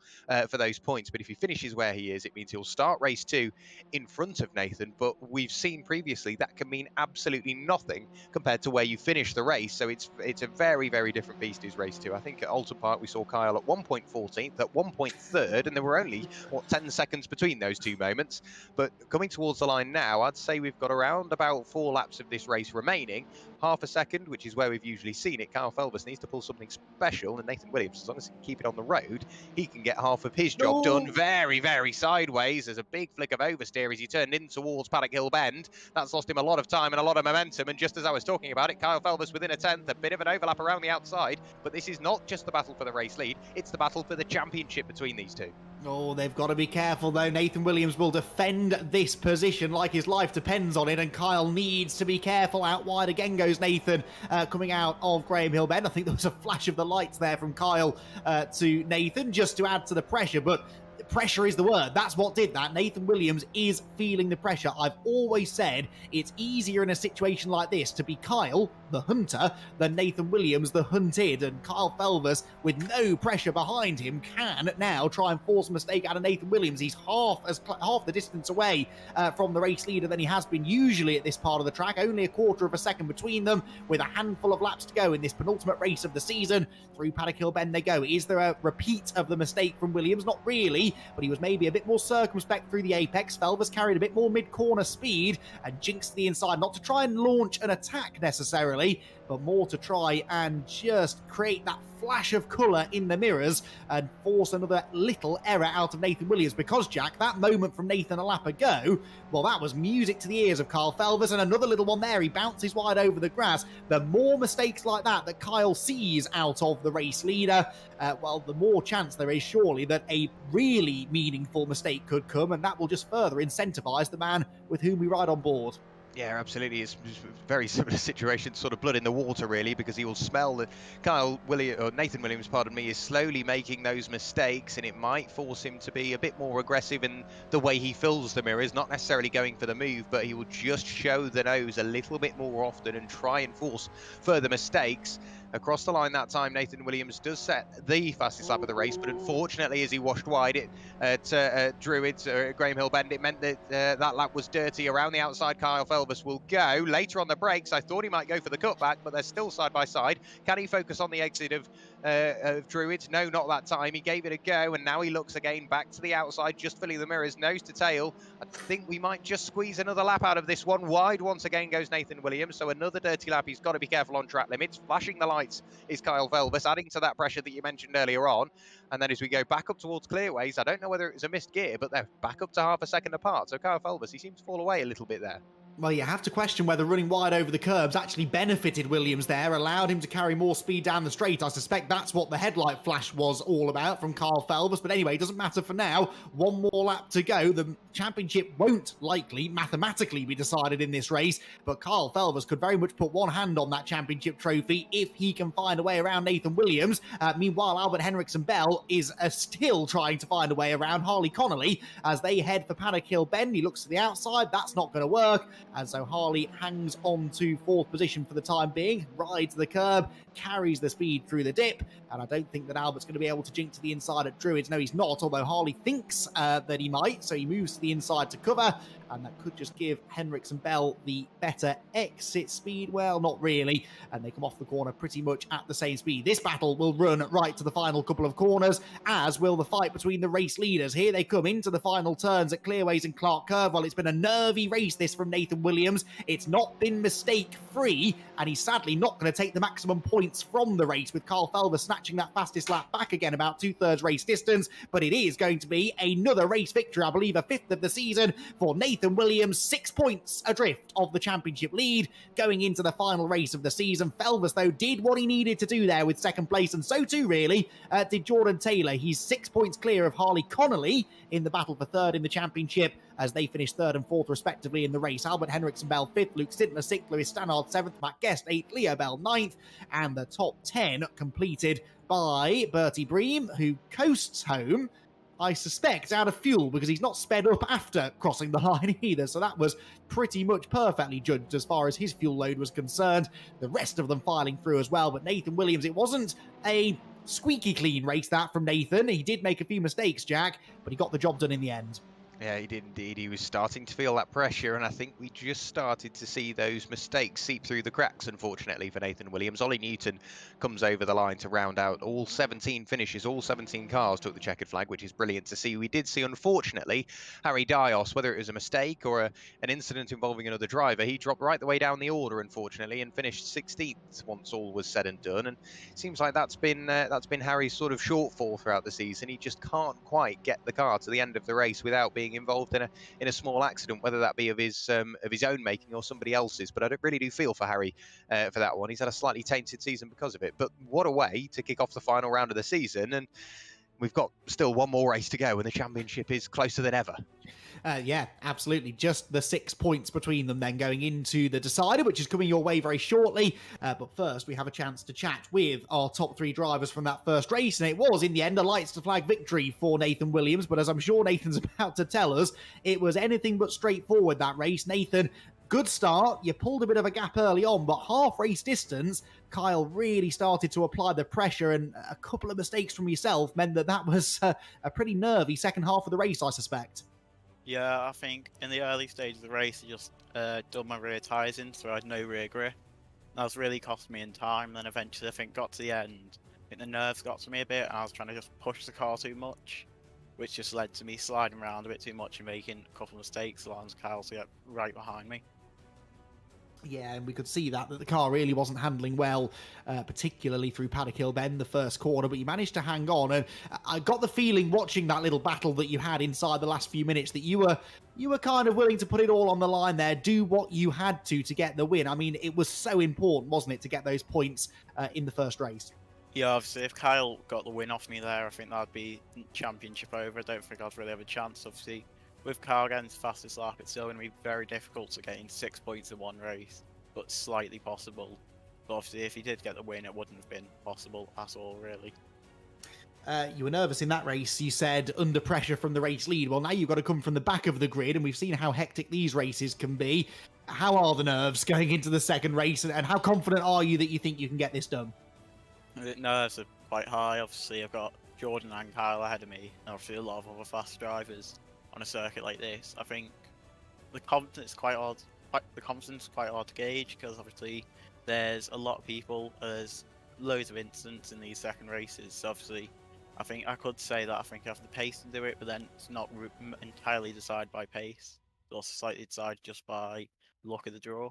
for those points. But if he finishes where he is, it means he'll start race 2 in front of Nathan. But we've seen previously that can mean absolutely nothing compared to where you finish the race. So it's a very different beast is race 2. I think at Alton Park we saw Kyle at 1.14th, at 1.3rd, and there were only 10 seconds between those two moments. But coming towards the line now, I'd say we've got around about 4 laps of this race remaining. Half a second, which is where we've usually seen it. Kyle Felvers needs to pull something special, and Nathan Williams, as long as he can keep it on the road, he can get half of his job done very, very sideways. There's a big flick of oversteer as he turned in towards Paddock Hill Bend. That's lost him a lot of time and a lot of momentum. And just as I was talking about it, Kyle Felvis within a tenth, a bit of an overlap around the outside. But this is not just the battle for the race lead, it's the battle for the championship between these two. Oh, they've got to be careful, though. Nathan Williams will defend this position like his life depends on it, and Kyle needs to be careful. Out wide again goes Nathan, coming out of Graham Hill Bend. I think there was a flash of the lights there from Kyle to Nathan, just to add to the pressure, but pressure is the word. That's what did that. Nathan Williams is feeling the pressure. I've always said it's easier in a situation like this to be Kyle, the hunter, than Nathan Williams, the hunted. And Kyle Felvis, with no pressure behind him, can now try and force a mistake out of Nathan Williams. He's half the distance away from the race leader than he has been usually at this part of the track. Only a quarter of a second between them, with a handful of laps to go in this penultimate race of the season. Through Paddock Hill Bend they go. Is there a repeat of the mistake from Williams? Not really, but he was maybe a bit more circumspect through the apex. Felvis carried a bit more mid-corner speed and jinxed the inside, not to try and launch an attack necessarily, but more to try and just create that flash of colour in the mirrors and force another little error out of Nathan Williams. Because, Jack, that moment from Nathan a lap ago, well, that was music to the ears of Kyle Felvis, and another little one there. He bounces wide over the grass. The more mistakes like that Kyle sees out of the race leader, well, the more chance there is surely that a really meaningful mistake could come, and that will just further incentivise the man with whom we ride on board. Yeah, absolutely. It's a very similar situation, sort of blood in the water, really, because he will smell that Nathan Williams, pardon me, is slowly making those mistakes, and it might force him to be a bit more aggressive in the way he fills the mirrors, not necessarily going for the move, but he will just show the nose a little bit more often and try and force further mistakes. Across the line that time, Nathan Williams does set the fastest lap of the race, but unfortunately, as he washed wide at Druids, Graham Hill Bend, it meant that that lap was dirty. Around the outside, Kyle Felvis will go. Later on the brakes, I thought he might go for the cutback, but they're still side by side. Can he focus on the exit of Druids? No, not that time. He gave it a go, and now he looks again back to the outside, just filling the mirrors, nose to tail. I think we might just squeeze another lap out of this one. Wide once again goes Nathan Williams, so another dirty lap. He's got to be careful on track limits. Flashing the lights is Kyle Felvis, adding to that pressure that you mentioned earlier on. And then as we go back up towards clearways, I don't know whether it was a missed gear, but they're back up to half a second apart. So Kyle Felvis, he seems to fall away a little bit there. Well, you have to question whether running wide over the curbs actually benefited Williams there, allowed him to carry more speed down the straight. I suspect that's what the headlight flash was all about from Kyle Felvis. But anyway, it doesn't matter for now. One more lap to go. The championship won't likely mathematically be decided in this race, but Kyle Felvis could very much put one hand on that championship trophy if he can find a way around Nathan Williams. Meanwhile, Albert Henriksen Bell is still trying to find a way around Harley Connolly as they head for Paddock Hill Bend. He looks to the outside. That's not going to work. And so Harley hangs on to fourth position for the time being, rides the curb, carries the speed through the dip, and I don't think that Albert's going to be able to jink to the inside at Druids. No, he's not, although Harley thinks that he might, so he moves to the inside to cover, and that could just give Henriksen Bell the better exit speed. Well, not really, and they come off the corner pretty much at the same speed. This battle will run right to the final couple of corners, as will the fight between the race leaders. Here they come into the final turns at Clearways and Clark Curve. Well, it's been a nervy race, this, from Nathan Williams. It's not been mistake-free, and he's sadly not going to take the maximum points from the race, with Kyle Felvis snatching that fastest lap back again, about 2/3 race distance. But it is going to be another race victory, I believe a 5th of the season, for Nathan Williams, 6 points adrift of the championship lead going into the final race of the season. Felvis, though, did what he needed to do there with second place, and so too, really, did Jordan Taylor. He's 6 points clear of Harley Connolly in the battle for third in the championship, as they finished third and fourth respectively in the race. Albert Henriksen Bell 5th, Luke Stintler 6th, Lewis Stannard 7th, Matt Guest 8th, Leo Bell 9th, and the top 10 completed by Bertie Bream, who coasts home, I suspect, out of fuel, because he's not sped up after crossing the line either. So that was pretty much perfectly judged as far as his fuel load was concerned. The rest of them filing through as well. But Nathan Williams, it wasn't a squeaky clean race, that, from Nathan. He did make a few mistakes, Jack, but he got the job done in the end. Yeah, he did indeed. He was starting to feel that pressure, and I think we just started to see those mistakes seep through the cracks, unfortunately, for Nathan Williams. Ollie Newton comes over the line to round out all 17 finishes. All 17 cars took the checkered flag, which is brilliant to see. We did see, unfortunately, Harry Dios, whether it was a mistake or an incident involving another driver, he dropped right the way down the order, unfortunately, and finished 16th once all was said and done. And it seems like that's been Harry's sort of shortfall throughout the season. He just can't quite get the car to the end of the race without being involved in a small accident, whether that be of his own making or somebody else's. But I really do feel for Harry for that one. He's had a slightly tainted season because of it. But what a way to kick off the final round of the season, and we've got still one more race to go, and the championship is closer than ever. Yeah, absolutely. Just the 6 points between them then going into the decider, which is coming your way very shortly. But first, we have a chance to chat with our top 3 drivers from that first race. And it was, in the end, a lights to flag victory for Nathan Williams. But as I'm sure Nathan's about to tell us, it was anything but straightforward, that race. Nathan, good start. You pulled a bit of a gap early on, but half race distance, Kyle really started to apply the pressure, and a couple of mistakes from yourself meant that was a pretty nervy second half of the race, I suspect. Yeah, I think in the early stage of the race, I just dug my rear tyres in, so I had no rear grip. That was really cost me in time. Then eventually, I think got to the end, I think the nerves got to me a bit, and I was trying to just push the car too much, which just led to me sliding around a bit too much and making a couple of mistakes, allowing Kyle to get right behind me. Yeah, and we could see that the car really wasn't handling well, particularly through Paddock Hill Bend, the first corner, but you managed to hang on. And I got the feeling watching that little battle that you had inside the last few minutes that you were kind of willing to put it all on the line there, do what you had to get the win. I mean, it was so important, wasn't it, to get those points in the first race? Yeah, obviously, if Kyle got the win off me there, I think that'd be championship over. I don't think I'd really have a chance, obviously. With Kyle getting his fastest lap, it's still going to be very difficult to gain 6 points in one race, but slightly possible. But obviously, if he did get the win, it wouldn't have been possible at all, really. You were nervous in that race, you said, under pressure from the race lead. Well, now you've got to come from the back of the grid, and we've seen how hectic these races can be. How are the nerves going into the second race, and how confident are you that you think you can get this done? The nerves are quite high. Obviously, I've got Jordan and Kyle ahead of me, and obviously a lot of other fast drivers on a circuit like this. I think the confidence is quite hard. The confidence is quite hard to gauge because obviously there's a lot of people. There's loads of incidents in these second races. So obviously, I think I could say that I think I have the pace to do it, but then it's not entirely decided by pace. It's also slightly decided just by luck of the draw.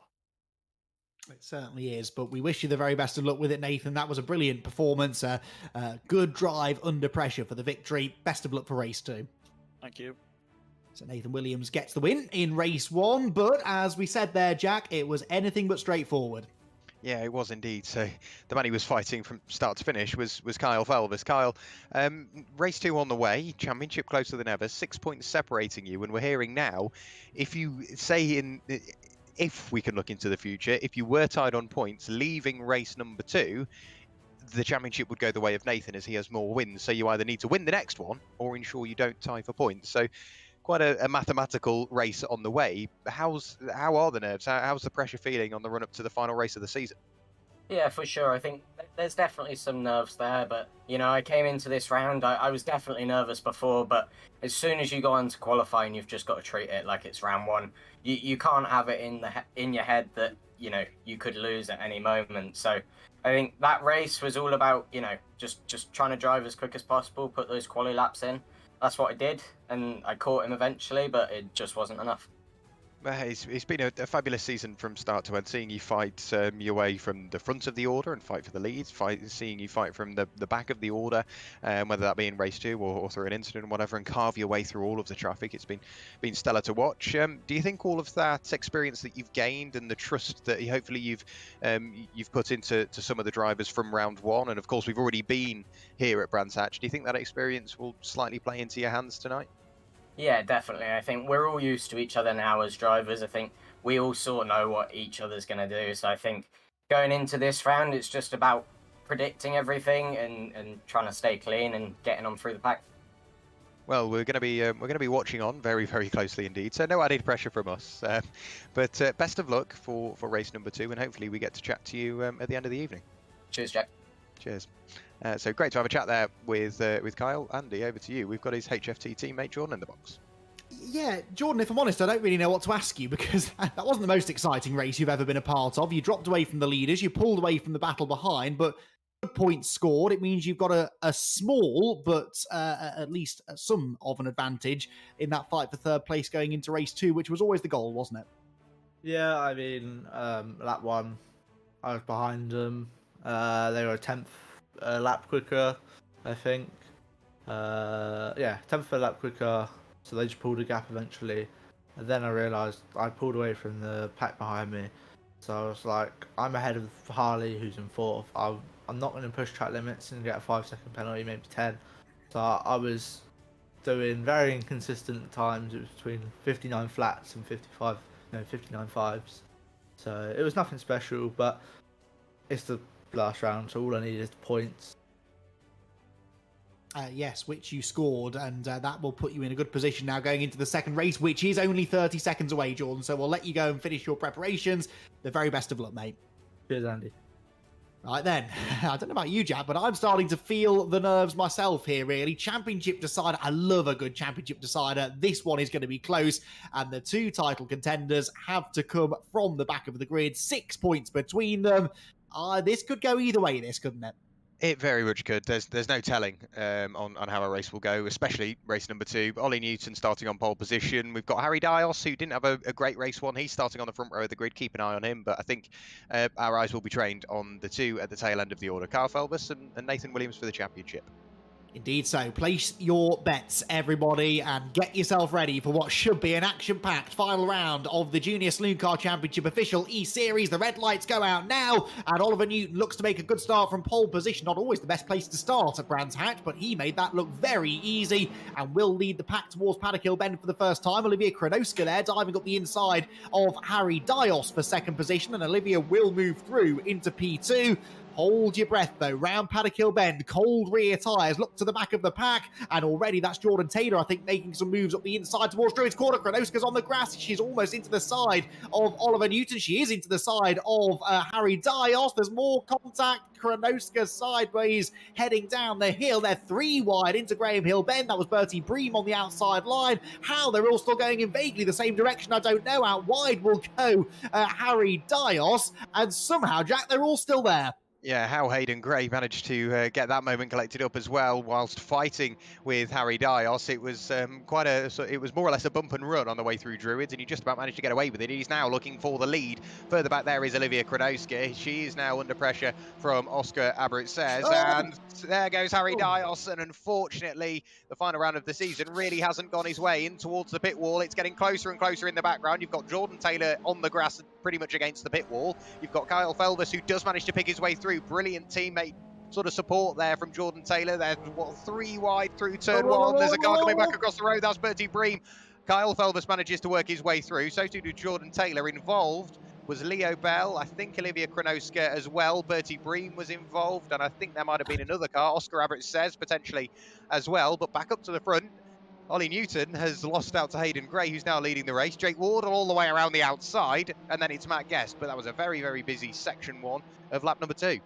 It certainly is, but we wish you the very best of luck with it, Nathan. That was a brilliant performance, good drive under pressure for the victory. Best of luck for race 2. Thank you. So Nathan Williams gets the win in race 1, but as we said there, Jack, it was anything but straightforward. Yeah, it was indeed. So the man he was fighting from start to finish was Kyle Felvis. Kyle, race 2 on the way, championship closer than ever, 6 points separating you, and we're hearing now, if we can look into the future, if you were tied on points, leaving race number 2, the championship would go the way of Nathan as he has more wins. So you either need to win the next one or ensure you don't tie for points. So quite a mathematical race on the way. How are the nerves? How's the pressure feeling on the run up to the final race of the season? Yeah, for sure. I think there's definitely some nerves there, but I came into this round, I was definitely nervous before, but as soon as you go on to qualifying, you've just got to treat it like it's round 1. You can't have it in your head that you could lose at any moment. So I think that race was all about just trying to drive as quick as possible, put those quali laps in. That's what I did, and I caught him eventually, but it just wasn't enough. It's been a fabulous season from start to end, seeing you fight your way from the front of the order and fight for the leads, seeing you fight from the back of the order, whether that be in race 2 or through an incident or whatever, and carve your way through all of the traffic. It's been stellar to watch. Do you think all of that experience that you've gained and the trust that hopefully you've put into some of the drivers from round 1, and of course we've already been here at Brands Hatch, do you think that experience will slightly play into your hands tonight? Yeah, definitely. I think we're all used to each other now as drivers. I think we all sort of know what each other's going to do. So I think going into this round, it's just about predicting everything and trying to stay clean and getting on through the pack. Well, we're going to be watching on very, very closely indeed. So no added pressure from us. But best of luck for race number 2, and hopefully we get to chat to you at the end of the evening. Cheers, Jack. Cheers. So great to have a chat there with Kyle. Andy, over to you. We've got his HFT teammate Jordan in the box. Yeah, Jordan, if I'm honest, I don't really know what to ask you because that wasn't the most exciting race you've ever been a part of. You dropped away from the leaders, you pulled away from the battle behind, but points scored. It means you've got a small, but at least some of an advantage in that fight for third place going into race 2, which was always the goal, wasn't it? Yeah, I mean, lap 1, I was behind them. They were a 10th lap quicker, I think. Yeah, 10th lap quicker, so they just pulled a gap eventually. And then I realised I pulled away from the pack behind me. So I was like, I'm ahead of Harley, who's in 4th. I'm not going to push track limits and get a 5-second penalty, maybe 10. So I was doing very inconsistent times. It was between 59 flats and 59 fives. So it was nothing special, but it's the last round, so all I need is the points. Yes, which you scored, and that will put you in a good position now going into the second race, which is only 30 seconds away, Jordan. So we'll let you go and finish your preparations. The very best of luck, mate. Cheers, Andy. Right then, I don't know about you, Jack, but I'm starting to feel the nerves myself here, really. Championship decider, I love a good championship decider. This one is going to be close, and the 2 title contenders have to come from the back of the grid. 6 points between them. This could go either way, this, couldn't it? It very much could. There's no telling on how a race will go, especially race number 2. Ollie Newton starting on pole position. We've got Harry Dios, who didn't have a great race one. He's starting on the front row of the grid. Keep an eye on him. But I think our eyes will be trained on the 2 at the tail end of the order, Carl Felbus and Nathan Williams for the championship. Indeed so. Place your bets, everybody, and get yourself ready for what should be an action-packed final round of the Junior Saloon Car Championship official eSeries. The red lights go out now, and Oliver Newton looks to make a good start from pole position. Not always the best place to start at Brands Hatch, but he made that look very easy and will lead the pack towards Paddock Hill Bend for the first time. Olivia Kronoska there, diving up the inside of Harry Dios for second position, and Olivia will move through into P2. Hold your breath, though. Round Paddock Hill Bend, cold rear tyres. Look to the back of the pack, and already that's Jordan Taylor, I think, making some moves up the inside towards Druids Corner. Kronoska's on the grass. She's almost into the side of Oliver Newton. She is into the side of Harry Dios. There's more contact. Kronoska sideways, heading down the hill. They're 3 wide into Graham Hill Bend. That was Bertie Bream on the outside line. How they're all still going in vaguely the same direction, I don't know. Out wide will go Harry Dios, and somehow, Jack, they're all still there. Yeah, how Hayden Gray managed to get that moment collected up as well whilst fighting with Harry Dios. It was it was more or less a bump and run on the way through Druids, and he just about managed to get away with it. He's now looking for the lead. Further back there is Olivia Kronoska. She is now under pressure from Oscar Abritzes, and there goes Harry Dios. And unfortunately, the final round of the season really hasn't gone his way. In towards the pit wall, it's getting closer and closer in the background. You've got Jordan Taylor on the grass, pretty much against the pit wall. You've got Kyle Felbus, who does manage to pick his way through. Brilliant teammate sort of support there from Jordan Taylor. They're 3 wide through turn 1. There's a car coming back across the road. That's Bertie Bream. Kyle Felbus manages to work his way through. So too did Jordan Taylor. Involved was Leo Bell. I think Olivia Kronoska as well. Bertie Bream was involved, and I think there might have been another car. Oscar Abbott says potentially as well. But back up to the front, Ollie Newton has lost out to Hayden Gray, who's now leading the race. Jake Wardle all the way around the outside, and then it's Matt Guest. But that was a very, very busy section 1 of lap number 2.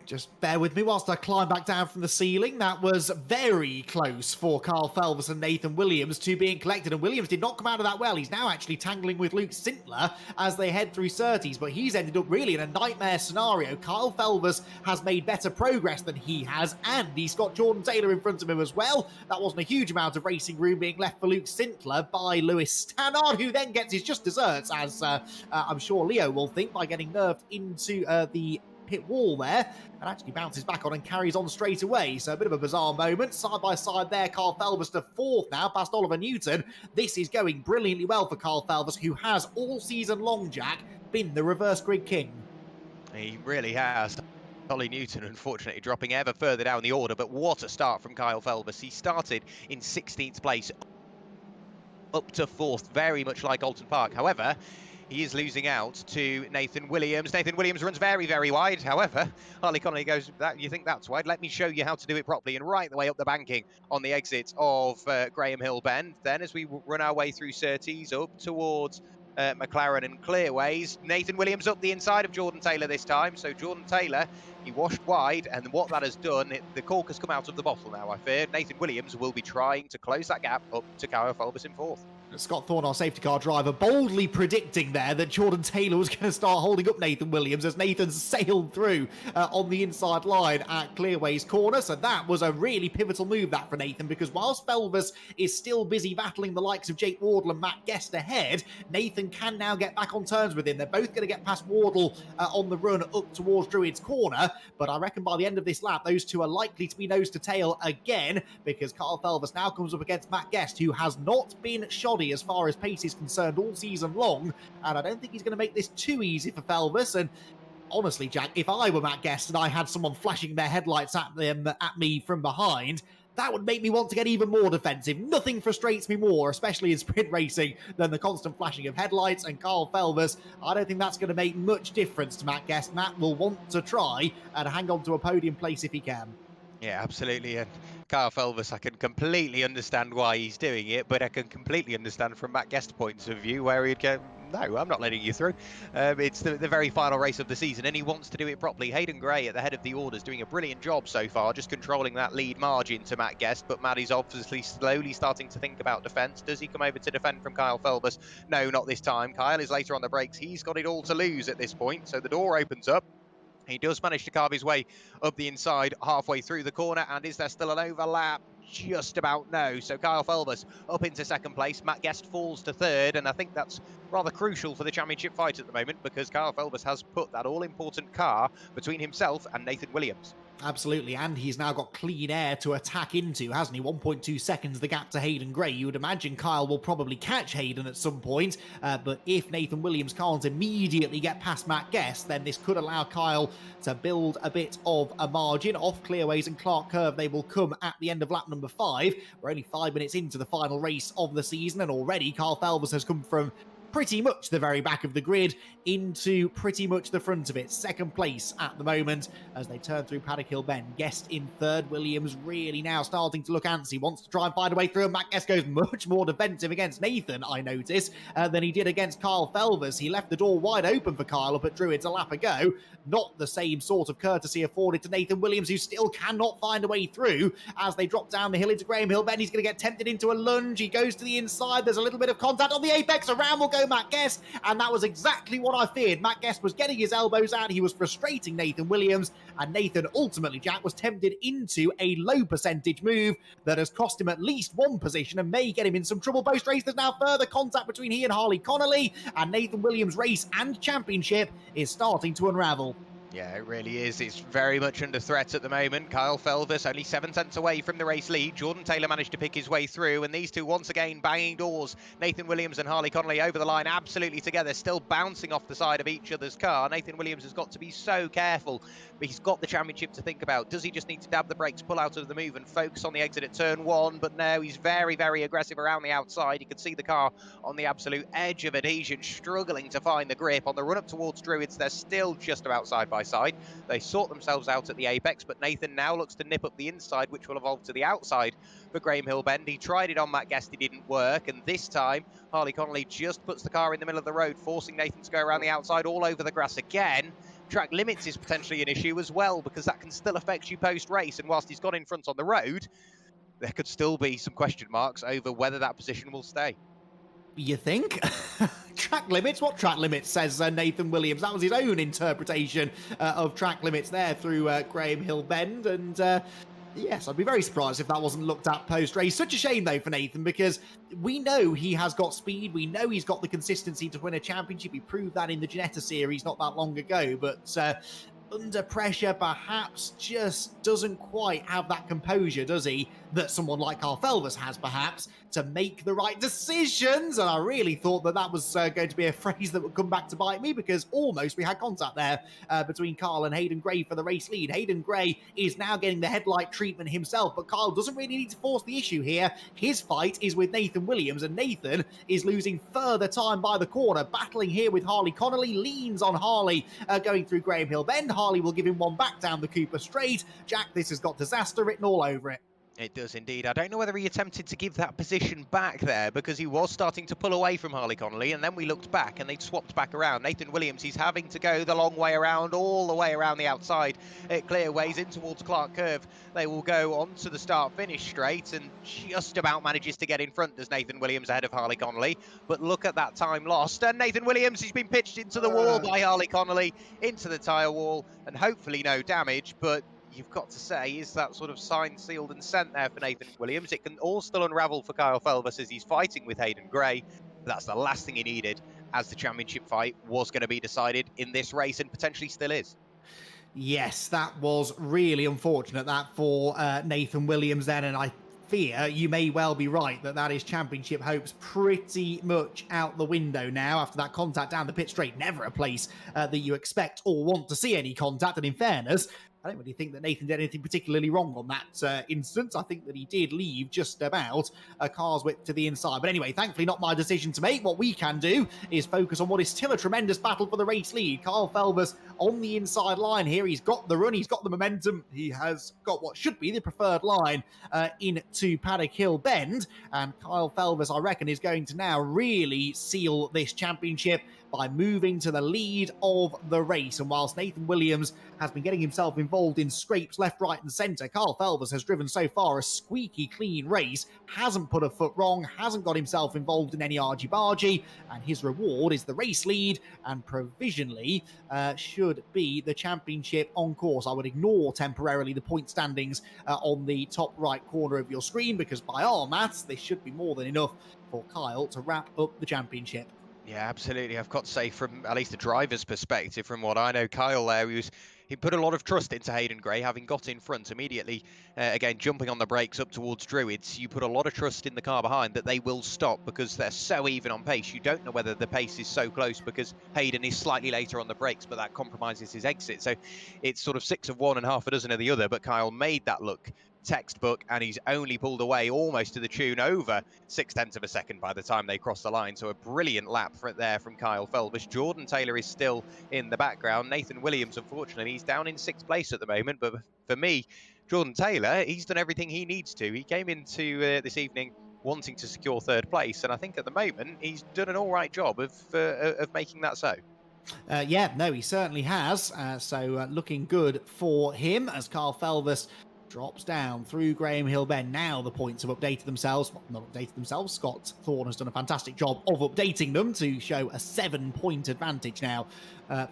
Just bear with me whilst I climb back down from the ceiling. That was very close for Carl Felbus and Nathan Williams to being collected, and Williams did not come out of that well. He's now actually tangling with Luke Sintler as they head through Surtees, but he's ended up really in a nightmare scenario. Kyle Felbus has made better progress than he has, and he's got Jordan Taylor in front of him as well. That wasn't a huge amount of racing room being left for Luke Sintler by Lewis Stannard, who then gets his just desserts, as I'm sure Leo will think, by getting nerfed into the pit wall there, and actually bounces back on and carries on straight away. So a bit of a bizarre moment. Side by side there, Carl Felbus to 4th now, past Oliver Newton. This is going brilliantly well for Carl Felbus, who has all season long, Jack, been the reverse grid king. He really has. Ollie Newton, unfortunately, dropping ever further down the order, but what a start from Kyle Felbus. He started in 16th place, up to 4th, very much like Alton Park. However, he is losing out to Nathan Williams. Nathan Williams runs very, very wide. However, Harley Connolly goes, you think that's wide? Let me show you how to do it properly. And right the way up the banking on the exit of Graham Hill Bend. Then as we run our way through Surtees up towards McLaren and Clearways, Nathan Williams up the inside of Jordan Taylor this time. So Jordan Taylor, he washed wide, and what that has done, the cork has come out of the bottle now, I fear. Nathan Williams will be trying to close that gap up to Kyle Felbus in 4th. Scott Thorne, our safety car driver, boldly predicting there that Jordan Taylor was going to start holding up Nathan Williams as Nathan sailed through on the inside line at Clearway's corner. So that was a really pivotal move, that, for Nathan, because whilst Felvers is still busy battling the likes of Jake Wardle and Matt Guest ahead, Nathan can now get back on terms with him. They're both going to get past Wardle on the run up towards Druid's corner, but I reckon by the end of this lap, those two are likely to be nose to tail again, because Kyle Felvers now comes up against Matt Guest, who has not been shoddy as far as pace is concerned all season long, and I don't think he's going to make this too easy for Felvers. And honestly, Jack, if I were Matt Guest and I had someone flashing their headlights at me from behind, that would make me want to get even more defensive. Nothing frustrates me more, especially in sprint racing, than the constant flashing of headlights. And Kyle Felvers, I don't think that's going to make much difference to Matt Guest. Matt will want to try and hang on to a podium place if he can. Yeah, absolutely. And Kyle Felvers, I can completely understand why he's doing it, but I can completely understand from Matt Guest's point of view where he'd go, no, I'm not letting you through. It's the very final race of the season, and he wants to do it properly. Hayden Gray at the head of the orders doing a brilliant job so far, just controlling that lead margin to Matt Guest, but Matt is obviously slowly starting to think about defence. Does he come over to defend from Kyle Felvers? No, not this time. Kyle is later on the brakes. He's got it all to lose at this point, so the door opens up. He does manage to carve his way up the inside halfway through the corner, and is there still an overlap? Just about no. So Kyle Felvers up into second place. Matt Guest falls to third, and I think that's rather crucial for the championship fight at the moment, because Kyle Felvers has put that all-important car between himself and Nathan Williams. Absolutely, and he's now got clean air to attack into, hasn't he? 1.2 seconds the gap to Hayden Gray. You would imagine Kyle will probably catch Hayden at some point, but if Nathan Williams can't immediately get past Matt Guest, then this could allow Kyle to build a bit of a margin. Off Clearways and Clark Curve they will come at the end of lap number 5. We're only 5 minutes into the final race of the season, and already Kyle Felvers has come from pretty much the very back of the grid into pretty much the front of it. Second place at the moment as they turn through Paddock Hill Bend. Guest in third. Williams really now starting to look antsy. Wants to try and find a way through, and Matt Guest goes much more defensive against Nathan, I notice, than he did against Kyle Felvers. He left the door wide open for Kyle up at Druids a lap ago. Not the same sort of courtesy afforded to Nathan Williams, who still cannot find a way through as they drop down the hill into Graham Hill Bend. He's going to get tempted into a lunge. He goes to the inside. There's a little bit of contact on the apex. Around will go Matt Guest, and that was exactly what I feared. Matt Guest was getting his elbows out. He was frustrating Nathan Williams, and Nathan ultimately, Jack, was tempted into a low percentage move that has cost him at least one position and may get him in some trouble post-race. There's now further contact between he and Harley Connolly, and Nathan Williams' race and championship is starting to unravel. Yeah, it really is. It's very much under threat at the moment. Kyle Felvers only 7 tenths away from the race lead. Jordan Taylor managed to pick his way through, and these two once again banging doors. Nathan Williams and Harley Connolly over the line absolutely together, still bouncing off the side of each other's car. Nathan Williams has got to be so careful, but he's got the championship to think about. Does he just need to dab the brakes, pull out of the move and focus on the exit at turn 1? But no, he's very, very aggressive around the outside. You can see the car on the absolute edge of adhesion, struggling to find the grip. On the run up towards Druids, they're still just about side by side. They sort themselves out at the apex, but Nathan now looks to nip up the inside, which will evolve to the outside for Graham Hill Bend. He tried it on Matt Guest, it didn't work, and this time Harley Connolly just puts the car in the middle of the road, forcing Nathan to go around the outside all over the grass again. Track limits is potentially an issue as well, because that can still affect you post-race, and whilst he's got in front on the road, there could still be some question marks over whether that position will stay. You think? Track limits? What track limits, says Nathan Williams. That was his own interpretation of track limits there through Graham Hill Bend. And yes, I'd be very surprised if that wasn't looked at post-race. Such a shame, though, for Nathan, because we know he has got speed. We know he's got the consistency to win a championship. He proved that in the Ginetta series not that long ago. But under pressure, perhaps just doesn't quite have that composure, does he? That someone like Kyle Felvers has, perhaps, to make the right decisions. And I really thought that that was going to be a phrase that would come back to bite me, because almost we had contact there between Kyle and Hayden Gray for the race lead. Hayden Gray is now getting the headlight treatment himself, but Kyle doesn't really need to force the issue here. His fight is with Nathan Williams, and Nathan is losing further time by the corner, battling here with Harley Connolly. Leans on Harley going through Graham Hill Bend. Harley will give him one back down the Cooper straight. Jack, this has got disaster written all over it. It does indeed. I don't know whether he attempted to give that position back there because he was starting to pull away from Harley Connolly, and then we looked back and they'd swapped back around. Nathan Williams, he's having to go the long way around, all the way around the outside at clearways in towards Clark Curve. They will go on to the start-finish straight and just about manages to get in front, does Nathan Williams, ahead of Harley Connolly. But look at that time lost. And Nathan Williams, he's been pitched into the wall by Harley Connolly, into the tyre wall, and hopefully no damage, but you've got to say, is that sort of signed, sealed and sent there for Nathan Williams? It can all still unravel for Kyle Felvis as he's fighting with Hayden Gray. That's the last thing he needed, as the championship fight was going to be decided in this race and potentially still is. Yes, that was really unfortunate, that for Nathan Williams then, and I fear you may well be right that is championship hopes pretty much out the window now after that contact down the pit straight. Never a place that you expect or want to see any contact, and in fairness, I don't really think that Nathan did anything particularly wrong on that instance. I think that he did leave just about a car's width to the inside. But anyway, thankfully not my decision to make. What we can do is focus on what is still a tremendous battle for the race lead. Kyle Felvis on the inside line here. He's got the run, he's got the momentum. He has got what should be the preferred line into Paddock Hill Bend. And Kyle Felvis, I reckon, is going to now really seal this championship by moving to the lead of the race. And whilst Nathan Williams has been getting himself involved in scrapes left, right and centre, Kyle Felvis has driven so far a squeaky clean race, hasn't put a foot wrong, hasn't got himself involved in any argy-bargy, and his reward is the race lead and provisionally should be the championship on course. I would ignore temporarily the point standings on the top right corner of your screen, because by our maths, this should be more than enough for Kyle to wrap up the championship. Yeah, absolutely. I've got to say, from at least the driver's perspective, from what I know, Kyle there, he put a lot of trust into Hayden Gray, having got in front immediately, again, jumping on the brakes up towards Druids. You put a lot of trust in the car behind that they will stop because they're so even on pace. You don't know whether the pace is so close because Hayden is slightly later on the brakes, but that compromises his exit. So it's sort of 6 of one and half a dozen of the other, but Kyle made that look textbook, and he's only pulled away almost to the tune over 0.6 of a second by the time they cross the line. So a brilliant lap there from Kyle Felvis. Jordan Taylor is still in the background. Nathan Williams, unfortunately, he's down in 6th place at the moment, but for me, Jordan Taylor, he's done everything he needs to. He came into this evening wanting to secure 3rd place, and I think at the moment he's done an all right job of making that so. Yeah, no, he certainly has. So looking good for him as Kyle Felvis drops down through Graham Hill Bend. Now the points have updated themselves. Well, not updated themselves. Scott Thorne has done a fantastic job of updating them to show a 7-point advantage now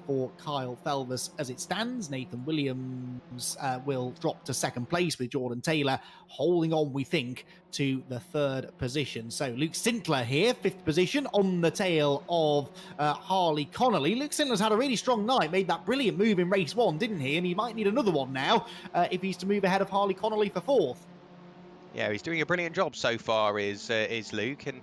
for Kyle Felvis as it stands. Nathan Williams will drop to 2nd place with Jordan Taylor holding on, we think, to the 3rd position. So Luke Sintler here, 5th position on the tail of Harley Connolly. Luke Sintler's had a really strong night, made that brilliant move in race 1, didn't he? And he might need another one now if he's to move ahead of Harley Connolly for 4th. Yeah, he's doing a brilliant job so far, is Luke, and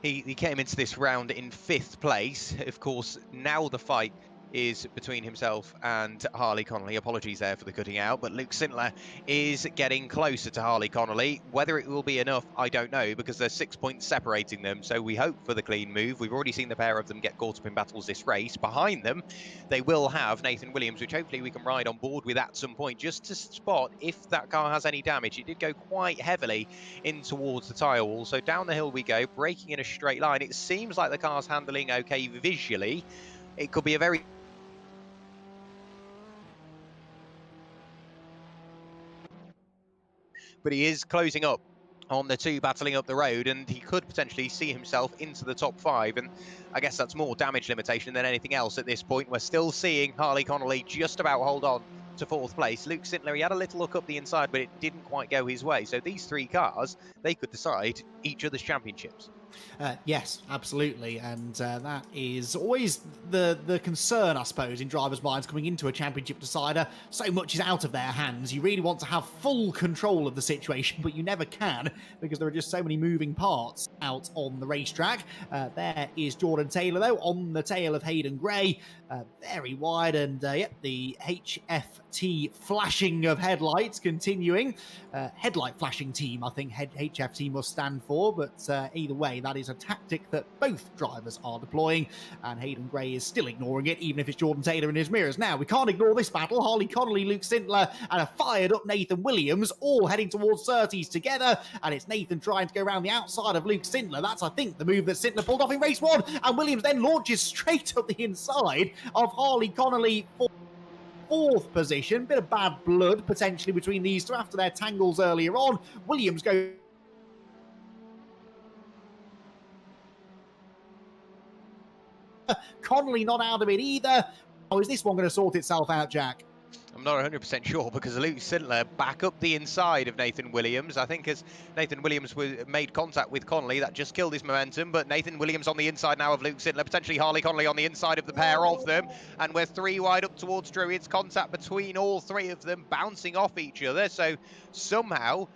he came into this round in 5th place. Of course, now the fight is between himself and Harley Connolly. Apologies there for the cutting out, but Luke Sintler is getting closer to Harley Connolly. Whether it will be enough, I don't know, because there's 6 points separating them, so we hope for the clean move. We've already seen the pair of them get caught up in battles this race. Behind them, they will have Nathan Williams, which hopefully we can ride on board with at some point, just to spot if that car has any damage. It did go quite heavily in towards the tyre wall, so down the hill we go, braking in a straight line. It seems like the car's handling okay visually. It could be a very but he is closing up on the 2 battling up the road, and he could potentially see himself into the top 5, and I guess that's more damage limitation than anything else at this point. We're still seeing Harley Connolly just about hold on to 4th place. Luke Sintler, he had a little look up the inside, but it didn't quite go his way. So these 3 cars, they could decide each other's championships. Yes, absolutely, and that is always the concern, I suppose, in drivers' minds coming into a championship decider. So much is out of their hands. You really want to have full control of the situation, but you never can because there are just so many moving parts out on the racetrack. There is Jordan Taylor, though, on the tail of Hayden Gray, very wide, and yep, the HFT flashing of headlights continuing. Headlight flashing team, I think HFT must stand for, but either way, say. That is a tactic that both drivers are deploying, and Hayden Gray is still ignoring it, even if it's Jordan Taylor in his mirrors. Now, we can't ignore this battle. Harley Connolly, Luke Sintler, and a fired-up Nathan Williams, all heading towards Surtees together, and it's Nathan trying to go around the outside of Luke Sintler. That's, I think, the move that Sintler pulled off in race 1, and Williams then launches straight up the inside of Harley Connolly for 4th position. Bit of bad blood potentially between these two after their tangles earlier on. Williams goes Connolly not out of it either. How is this one going to sort itself out, Jack? I'm not 100% sure because Luke Sintler back up the inside of Nathan Williams. I think as Nathan Williams made contact with Connolly, that just killed his momentum. But Nathan Williams on the inside now of Luke Sintler, potentially Harley Connolly on the inside of the pair of them. And we're 3 wide up towards Druids. Contact between all 3 of them, bouncing off each other. So somehow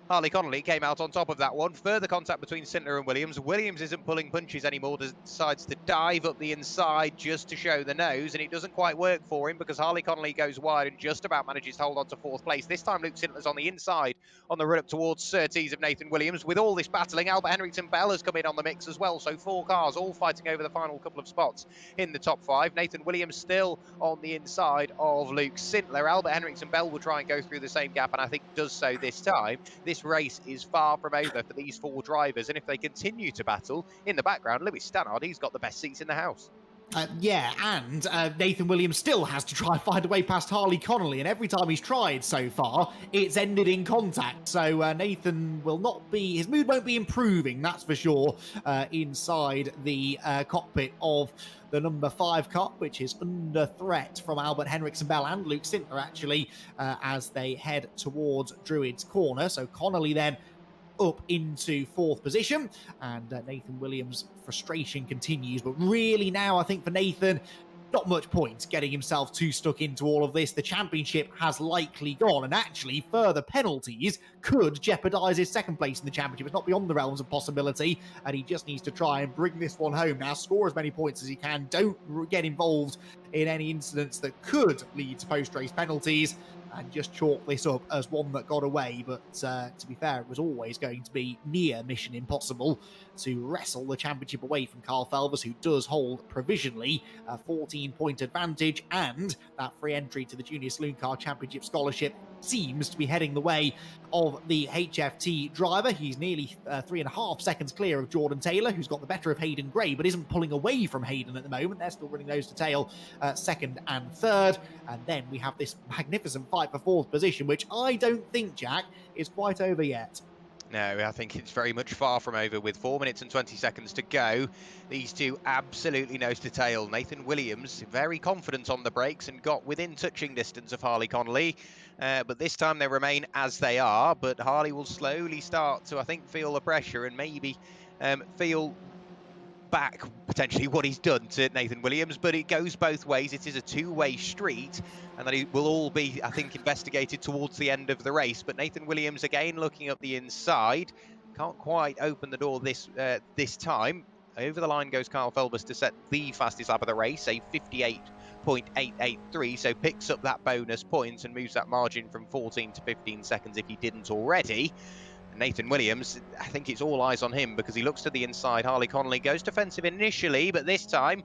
Harley Connolly came out on top of that one. Further contact between Sintler and Williams. Williams isn't pulling punches anymore, decides to dive up the inside just to show the nose, and it doesn't quite work for him because Harley Connolly goes wide and just about manages to hold on to 4th place. This time Luke Sintler's on the inside on the run up towards Surtees of Nathan Williams. With all this battling, Albert Henriksen Bell has come in on the mix as well, so 4 cars all fighting over the final couple of spots in the top 5. Nathan Williams still on the inside of Luke Sintler. Albert Henriksen Bell will try and go through the same gap, and I think does so this time. This race is far from over for these 4 drivers, and if they continue to battle in the background, Lewis Stannard, he's got the best seats in the house. Yeah, and Nathan Williams still has to try and find a way past Harley Connolly, and every time he's tried so far, it's ended in contact. So Nathan will not be, his mood won't be improving, that's for sure, inside the cockpit of the number 5 car, which is under threat from Albert Henriksen Bell and Luke Sintler, actually, as they head towards Druids Corner. So Connolly then up into 4th position, and Nathan Williams' frustration continues, but really now I think for Nathan, not much point getting himself too stuck into all of this. The championship has likely gone, and actually further penalties could jeopardise his 2nd place in the championship. It's not beyond the realms of possibility, and he just needs to try and bring this one home now, score as many points as he can, don't get involved in any incidents that could lead to post-race penalties, and just chalk this up as one that got away. But to be fair, it was always going to be near mission impossible to wrestle the championship away from Carl Felvers, who does hold provisionally a 14-point advantage, and that free entry to the Junior Saloon Car Championship Scholarship seems to be heading the way of the HFT driver. He's nearly 3.5 seconds clear of Jordan Taylor, who's got the better of Hayden Gray, but isn't pulling away from Hayden at the moment. They're still running nose to tail, 2nd and 3rd. And then we have this magnificent fight for 4th position, which I don't think, Jack, is quite over yet. No, I think it's very much far from over with 4 minutes and 20 seconds to go. These two absolutely nose to tail. Nathan Williams very confident on the brakes and got within touching distance of Harley Connolly. But this time they remain as they are. But Harley will slowly start to, I think, feel the pressure and maybe feel back potentially what he's done to Nathan Williams, but it goes both ways. It is a 2-way street, and that it will all be, I think, investigated towards the end of the race. But Nathan Williams again looking up the inside, can't quite open the door this time. Over the line goes Carl Felbus to set the fastest lap of the race, a 58.883, so picks up that bonus point and moves that margin from 14 to 15 seconds if he didn't already. Nathan Williams, I think it's all eyes on him because he looks to the inside. Harley Connolly goes defensive initially, but this time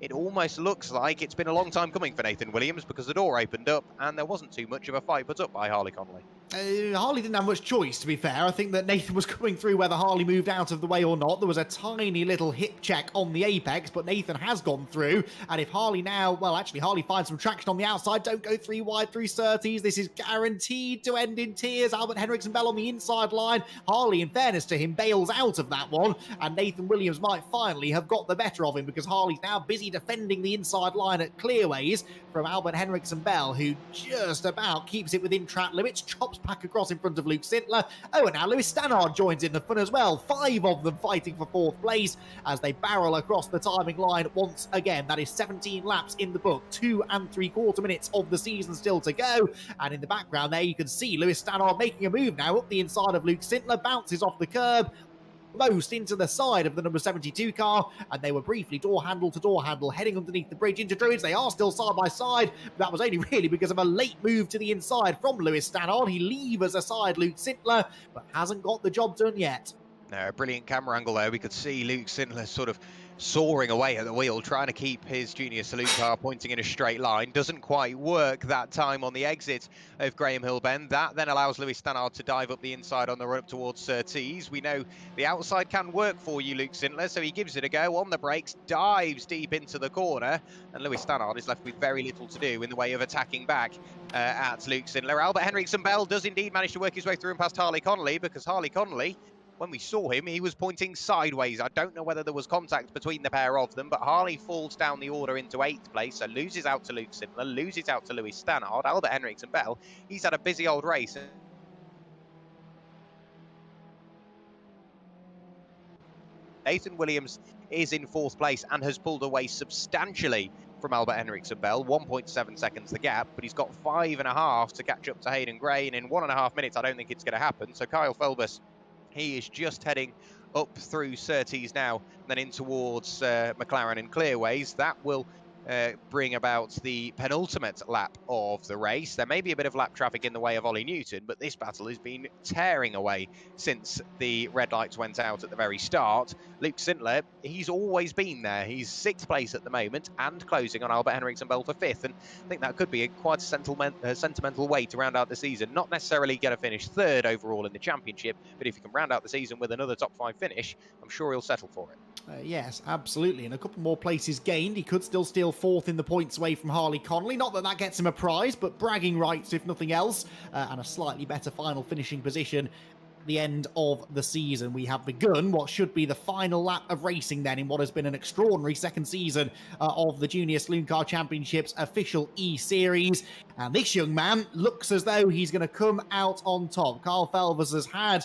it almost looks like it's been a long time coming for Nathan Williams because the door opened up and there wasn't too much of a fight put up by Harley Connolly. Harley didn't have much choice, to be fair. I think that Nathan was coming through whether Harley moved out of the way or not. There was a tiny little hip check on the apex, but Nathan has gone through. And if Harley now, well, actually, Harley finds some traction on the outside. Don't go 3 wide through Surtees. This is guaranteed to end in tears. Albert Henriksen Bell on the inside line. Harley, in fairness to him, bails out of that one. And Nathan Williams might finally have got the better of him because Harley's now busy defending the inside line at clearways from Albert Henriksen Bell, who just about keeps it within track limits, chops back across in front of Luke Sintler. Oh, and now Lewis Stannard joins in the fun as well. 5 of them fighting for 4th place as they barrel across the timing line once again. That is 17 laps in the book, 2 3/4 minutes of the season still to go. And in the background there, you can see Lewis Stannard making a move now up the inside of Luke Sintler, bounces off the curb, most into the side of the number 72 car, and they were briefly door handle to door handle heading underneath the bridge into Druids. They are still side by side, but that was only really because of a late move to the inside from Lewis Stannard. He levers aside Luke Sintler, but hasn't got the job done yet. No, a brilliant camera angle there. We could see Luke Sindler sort of soaring away at the wheel, trying to keep his Junior Saloon car pointing in a straight line. Doesn't quite work that time on the exit of Graham Hill Bend. That then allows Lewis Stannard to dive up the inside on the run up towards Surtees. We know the outside can work for you, Luke Sindler, so he gives it a go on the brakes, dives deep into the corner, and Lewis Stannard is left with very little to do in the way of attacking back at Luke Sindler. Albert Henriksen Bell does indeed manage to work his way through and past Harley Connolly, because Harley Connolly, when we saw him, he was pointing sideways. I don't know whether there was contact between the pair of them, but Harley falls down the order into 8th place, so loses out to Luke Sindler, loses out to Lewis Stannard. Albert Henriksen Bell, he's had a busy old race. Nathan Williams is in 4th place and has pulled away substantially from Albert Henriksen Bell. 1.7 seconds the gap, but he's got 5.5 to catch up to Hayden Gray, and in 1.5 minutes, I don't think it's going to happen. So Kyle Felbus, he is just heading up through Surtees now, then in towards McLaren and Clearways. That will bring about the penultimate lap of the race. There may be a bit of lap traffic in the way of Ollie Newton, but this battle has been tearing away since the red lights went out at the very start. Luke Sindler, he's always been there. He's 6th place at the moment and closing on Albert Henriksen Bell for 5th, and I think that could be a quite sentimental way to round out the season. Not necessarily going to finish 3rd overall in the championship, but if he can round out the season with another top 5 finish, I'm sure he'll settle for it. Yes, absolutely. And a couple more places gained. He could still steal 4th in the points away from Harley Connolly. Not that that gets him a prize, but bragging rights, if nothing else. And a slightly better final finishing position at the end of the season. We have begun what should be the final lap of racing then in what has been an extraordinary second season of the Junior Saloon Car Championship's official E-Series. And this young man looks as though he's going to come out on top. Kyle Felvers has had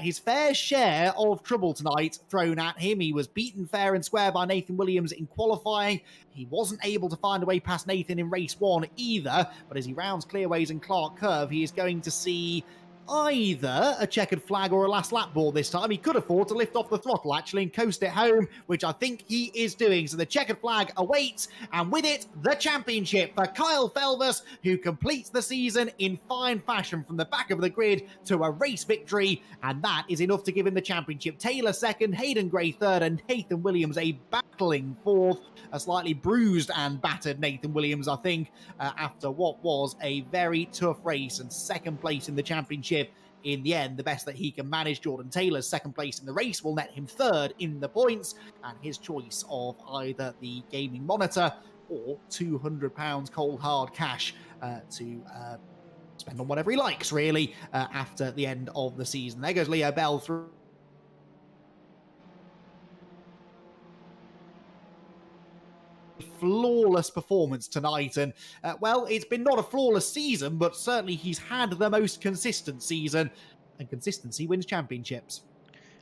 his fair share of trouble tonight thrown at him. He was beaten fair and square by Nathan Williams in qualifying. He wasn't able to find a way past Nathan in race 1 either. But as he rounds Clearways and Clark Curve, he is going to see either a checkered flag or a last lap board this time. He could afford to lift off the throttle, actually, and coast it home, which I think he is doing. So the checkered flag awaits, and with it, the championship for Kyle Felvers, who completes the season in fine fashion from the back of the grid to a race victory, and that is enough to give him the championship. Taylor 2nd, Hayden Gray 3rd, and Nathan Williams a battling 4th. A slightly bruised and battered Nathan Williams, I think, after what was a very tough race, and 2nd place in the championship. In the end, the best that he can manage. Jordan Taylor's 2nd place in the race will net him 3rd in the points, and his choice of either the gaming monitor or £200 cold hard cash to spend on whatever he likes, really, after the end of the season. There goes Leo Bell through. Flawless performance tonight, and well, it's been not a flawless season, but certainly he's had the most consistent season, and consistency wins championships.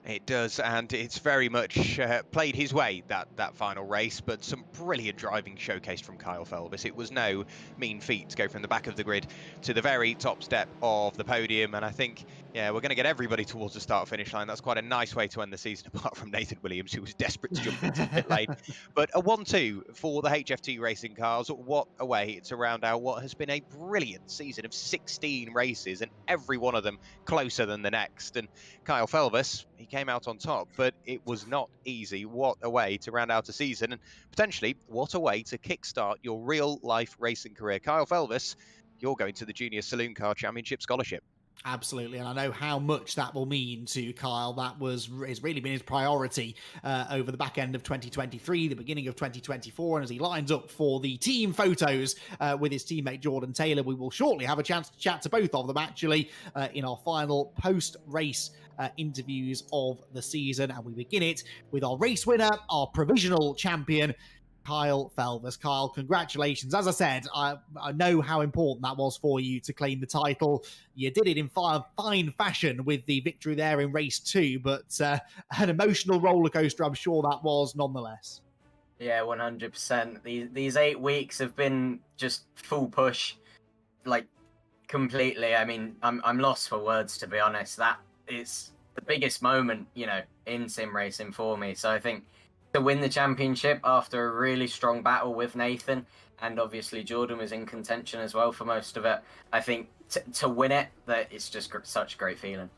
It does, and it's very much played his way, that final race, but some brilliant driving showcased from Kyle Felbus. It was no mean feat to go from the back of the grid to the very top step of the podium, and I think, yeah, we're going to get everybody towards the start-finish line. That's quite a nice way to end the season, apart from Nathan Williams, who was desperate to jump into the pit lane. But a 1-2 for the HFT racing cars. What a way to round out what has been a brilliant season of 16 races, and every one of them closer than the next. And Kyle Felbus, he came out on top, but it was not easy. What a way to round out a season, and potentially what a way to kickstart your real-life racing career. Kyle Felbus, you're going to the Junior Saloon Car Championship Scholarship. Absolutely, and I know how much that will mean to Kyle. That has really been his priority over the back end of 2023, the beginning of 2024, and as he lines up for the team photos with his teammate Jordan Taylor, we will shortly have a chance to chat to both of them, actually, in our final post-race interviews of the season, and we begin it with our race winner, our provisional champion, Kyle Felbus. Kyle, congratulations. As I said, I know how important that was for you to claim the title. You did it in fine fashion with the victory there in race 2, but an emotional roller coaster, I'm sure that was nonetheless. Yeah, 100%. These 8 weeks have been just full push, like completely. I mean, I'm lost for words, to be honest. That is the biggest moment, you know, in sim racing for me. So I think to win the championship after a really strong battle with Nathan, and obviously Jordan was in contention as well for most of it, I think to win it, that it's just such a great feeling.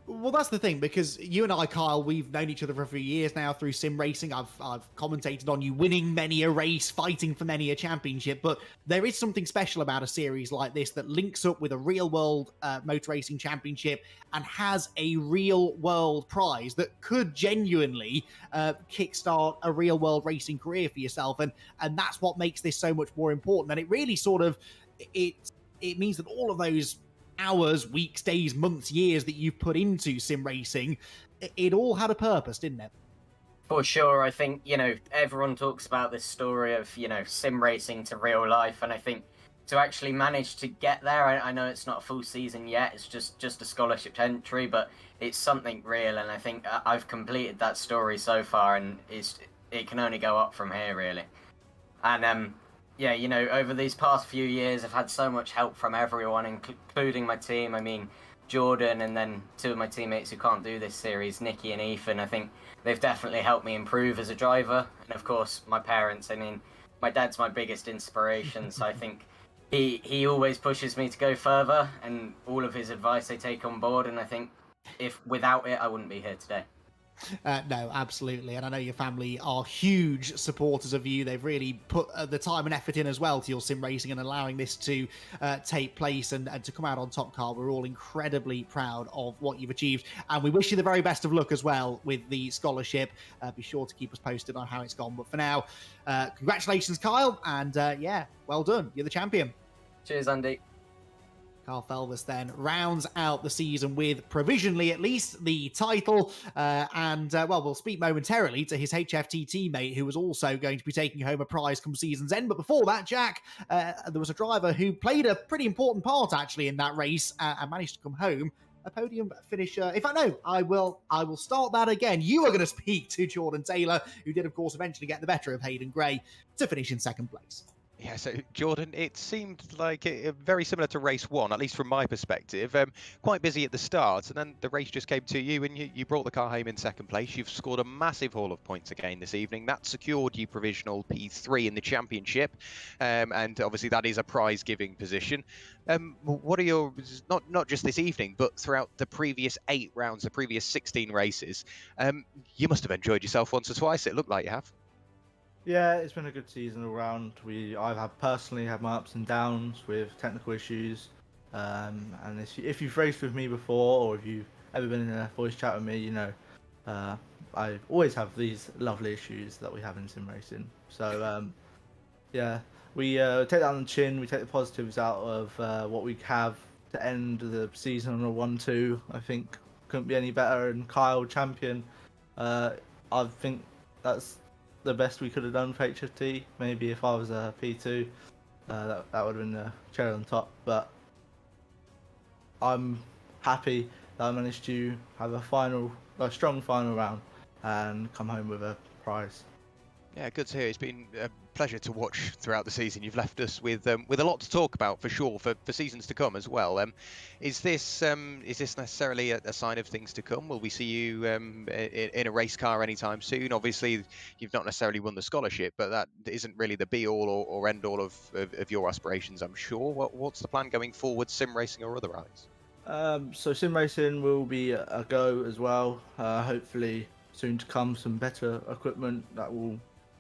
Well, that's the thing, because you and I, Kyle, we've known each other for a few years now through sim racing. I've commentated on you winning many a race, fighting for many a championship, but there is something special about a series like this that links up with a real world motor racing championship and has a real world prize that could genuinely kickstart a real world racing career for yourself. And that's what makes this so much more important. And it really sort of, it means that all of those hours, weeks, days, months, years that you've put into sim racing, it all had a purpose, didn't it? For sure. I think, everyone talks about this story of, sim racing to real life. And I think to actually manage to get there, I know it's not a full season yet. It's just a scholarship entry, but it's something real. And I think I've completed that story so far, and it can only go up from here, really. And, yeah, over these past few years, I've had so much help from everyone, including my team. I mean, Jordan, and then two of my teammates who can't do this series, Nikki and Ethan. I think they've definitely helped me improve as a driver. And of course, my parents. I mean, my dad's my biggest inspiration, so I think he always pushes me to go further, and all of his advice I take on board. And I think if without it, I wouldn't be here today. No, absolutely. And I know your family are huge supporters of you. They've really put the time and effort in as well to your sim racing and allowing this to take place and to come out on top, Carl. We're all incredibly proud of what you've achieved. And we wish you the very best of luck as well with the scholarship. Be sure to keep us posted on how it's gone. But for now, congratulations, Kyle. And yeah, well done. You're the champion. Cheers, Andy. Carl Felvis then rounds out the season with, provisionally at least, the title. Well, we'll speak momentarily to his HFT teammate, who was also going to be taking home a prize come season's end. But before that, Jack, there was a driver who played a pretty important part, actually, in that race and managed to come home a podium finisher. In fact, no, I will start that again. You are going to speak to Jordan Taylor, who did, of course, eventually get the better of Hayden Gray to finish in second place. Yeah, so Jordan, it seemed like very similar to race one, at least from my perspective. Quite busy at the start, and then the race just came to you, and you brought the car home in second place. You've scored a massive haul of points again this evening. That secured you provisional P3 in the championship, and obviously that is a prize-giving position. What are your, not just this evening, but throughout the previous 8 rounds, the previous 16 races, you must have enjoyed yourself once or twice. It looked like you have. Yeah, it's been a good season all round. I've personally had my ups and downs with technical issues, and if you've raced with me before, or if you've ever been in a voice chat with me, I always have these lovely issues that we have in sim racing. So yeah, we take that on the chin. We take the positives out of what we have to end the season on a 1-2. I think couldn't be any better. And Kyle, champion, I think that's the best we could have done for HFT. Maybe if I was a P2, that would have been the cherry on top. But I'm happy that I managed to have a strong final round and come home with a prize. Yeah, good to hear. It's been a pleasure to watch throughout the season. You've left us with a lot to talk about for sure for seasons to come as well. Is this necessarily a sign of things to come? Will we see you in a race car anytime soon? Obviously, you've not necessarily won the scholarship, but that isn't really the be all or end all of your aspirations, I'm sure. What's the plan going forward, sim racing or otherwise? So sim racing will be a go as well. Hopefully soon to come some better equipment that will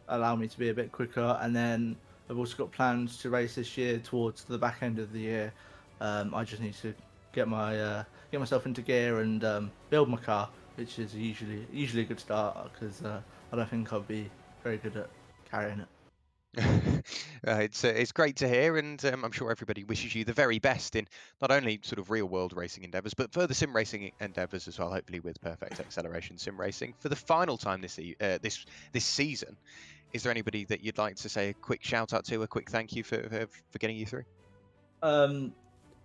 allow me to be a bit quicker, and then I've also got plans to race this year towards the back end of the year. I just need to get myself into gear and build my car, which is usually a good start, because I don't think I'll be very good at carrying it. It's great to hear, and I'm sure everybody wishes you the very best in not only sort of real world racing endeavours, but further sim racing endeavours as well. Hopefully with Perfect Acceleration Sim Racing for the final time this season. Is there anybody that you'd like to say a quick shout out to, a quick thank you for getting you through? A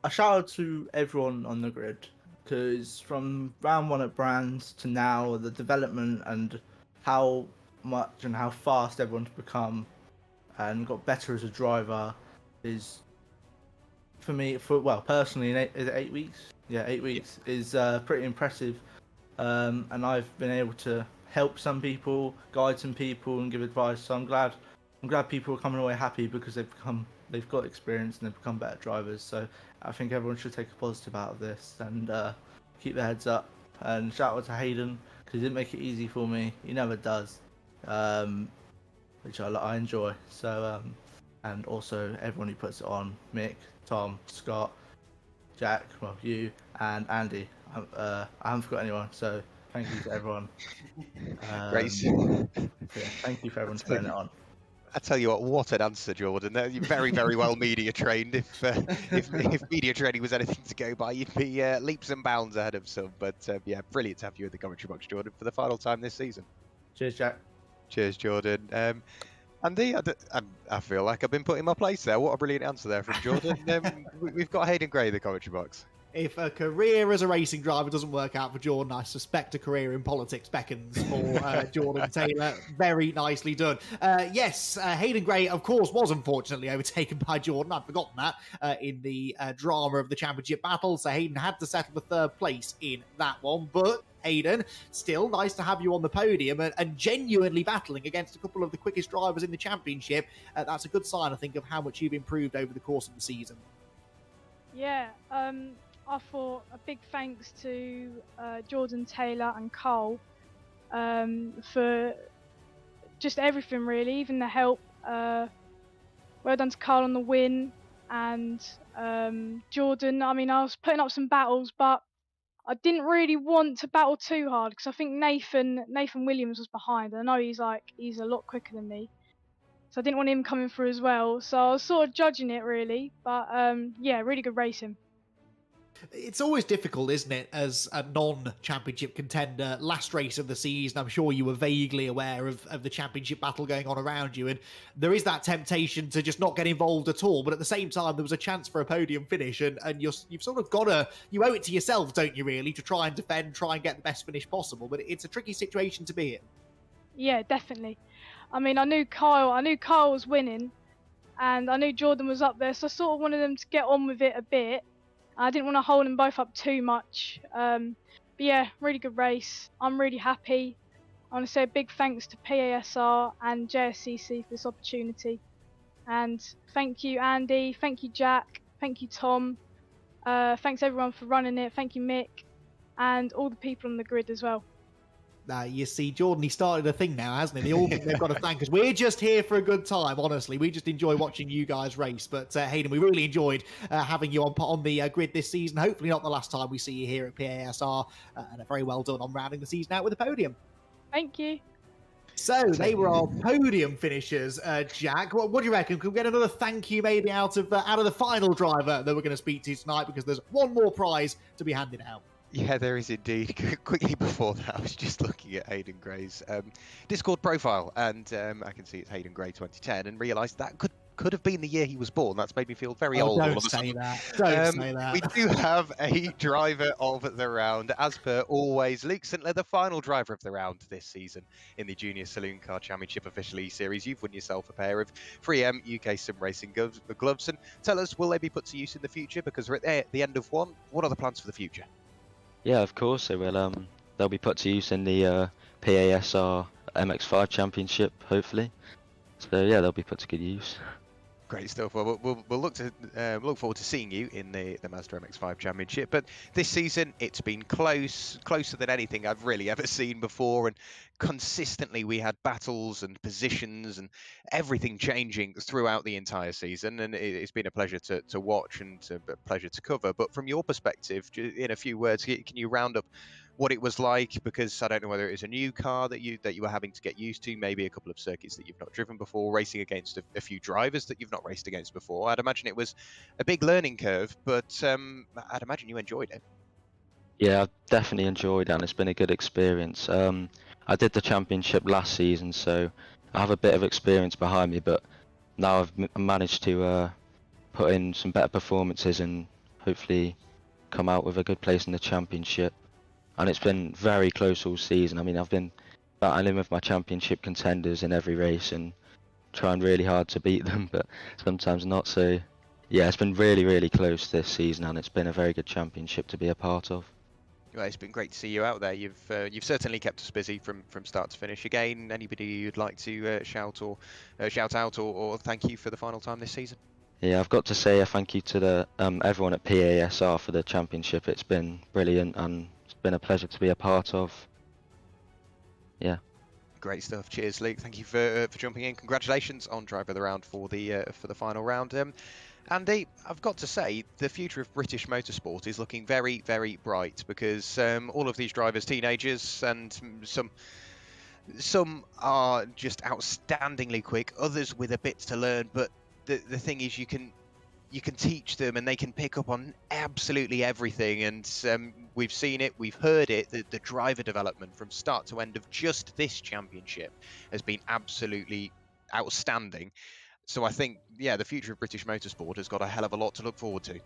shout out to everyone on the grid, because from round 1 at Brands to now, the development and how much and how fast everyone's become and got better as a driver is, for me, personally, is it 8 weeks? Yeah, 8 weeks is pretty impressive. And I've been able to help some people, guide some people, and give advice. So I'm glad people are coming away happy, because they've got experience and they've become better drivers. So I think everyone should take a positive out of this and keep their heads up. And shout out to Hayden, because he didn't make it easy for me. He never does, which I enjoy. So, and also everyone who puts it on: Mick, Tom, Scott, Jack, well, you, and Andy. I haven't forgot anyone, so thank you to everyone. Great. Yeah, thank you for everyone putting it on. I tell you what an answer, Jordan. You're very, very well media trained. If media training was anything to go by, you'd be leaps and bounds ahead of some. But yeah, brilliant to have you in the commentary box, Jordan, for the final time this season. Cheers, Jack. Cheers, Jordan. Andy, I feel like I've been put in my place there. What a brilliant answer there from Jordan. We've got Hayden Gray in the commentary box. If a career as a racing driver doesn't work out for Jordan, I suspect a career in politics beckons for Jordan Taylor. Very nicely done. Yes, Hayden Gray, of course, was unfortunately overtaken by Jordan. I'd forgotten that in the drama of the championship battle. So Hayden had to settle for third place in that one. But Hayden, still nice to have you on the podium and genuinely battling against a couple of the quickest drivers in the championship. That's a good sign, I think, of how much you've improved over the course of the season. Yeah, I thought a big thanks to Jordan Taylor and Cole for just everything really, even the help. Well done to Cole on the win, and Jordan, I mean, I was putting up some battles, but I didn't really want to battle too hard because I think Nathan Williams was behind. I know he's a lot quicker than me, so I didn't want him coming through as well. So I was sort of judging it really, but yeah, really good racing. It's always difficult, isn't it, as a non-championship contender? Last race of the season, I'm sure you were vaguely aware of the championship battle going on around you, and there is that temptation to just not get involved at all, but at the same time, there was a chance for a podium finish, and you've sort of got to, you owe it to yourself, don't you really, to try and defend, try and get the best finish possible, but it's a tricky situation to be in. Yeah, definitely. I mean, I knew Kyle was winning, and I knew Jordan was up there, so I sort of wanted them to get on with it a bit. I didn't want to hold them both up too much. But yeah, really good race. I'm really happy. I want to say a big thanks to PASR and JSCC for this opportunity. And thank you, Andy. Thank you, Jack. Thank you, Tom. Thanks everyone for running it. Thank you, Mick. And all the people on the grid as well. You see, Jordan, he started a thing now, hasn't he? They all think they've got to thank us. We're just here for a good time, honestly. We just enjoy watching you guys race. But Hayden, we really enjoyed having you on the grid this season. Hopefully not the last time we see you here at PASR. And very well done on rounding the season out with a podium. Thank you. So they were our podium finishers, Jack. What do you reckon? Can we get another thank you maybe out of the final driver that we're going to speak to tonight? Because there's one more prize to be handed out. Yeah, there is indeed. Quickly before that, I was just looking at Hayden Gray's Discord profile, and I can see it's Hayden Gray 2010, and realised that could have been the year he was born. That's made me feel very old. Don't say that. Don't say that. We do have a driver of the round, as per always. Luke Sintler, the final driver of the round this season in the Junior Saloon Car Championship official eSeries. You've won yourself a pair of 3M UK Sim Racing gloves, and tell us, will they be put to use in the future? Because we're at the end of one. What are the plans for the future? Yeah, of course they will. They'll be put to use in the PASR MX5 Championship, hopefully. So yeah, they'll be put to good use. Great stuff. Well, we'll look forward to seeing you in the Mazda MX-5 Championship. But this season, it's been closer than anything I've really ever seen before. And consistently, we had battles and positions and everything changing throughout the entire season. And it's been a pleasure to watch and a pleasure to cover. But from your perspective, in a few words, can you round up what it was like? Because I don't know whether it was a new car that you were having to get used to, maybe a couple of circuits that you've not driven before, racing against a few drivers that you've not raced against before. I'd imagine it was a big learning curve, but I'd imagine you enjoyed it. Yeah, I've definitely enjoyed it, and it's been a good experience. I did the championship last season, so I have a bit of experience behind me, but now I've managed to put in some better performances and hopefully come out with a good place in the championship. And it's been very close all season. I mean, I've been battling with my championship contenders in every race and trying really hard to beat them, but sometimes not. So yeah, it's been really, really close this season, and it's been a very good championship to be a part of. Well, it's been great to see you out there. You've certainly kept us busy from start to finish. Again, anybody you'd like to shout out or thank you for the final time this season? Yeah, I've got to say a thank you to the everyone at PASR for the championship. It's been brilliant, and been a pleasure to be a part of. Yeah. Great stuff. Cheers, Luke. Thank you for jumping in. Congratulations on driver of the round for the final round. Andy, I've got to say, the future of British motorsport is looking very, very bright because all of these drivers, teenagers, and some are just outstandingly quick. Others with a bit to learn. But the thing is, you can teach them and they can pick up on absolutely everything. And we've seen it, we've heard it, the driver development from start to end of just this championship has been absolutely outstanding. So I think, yeah, the future of British motorsport has got a hell of a lot to look forward to.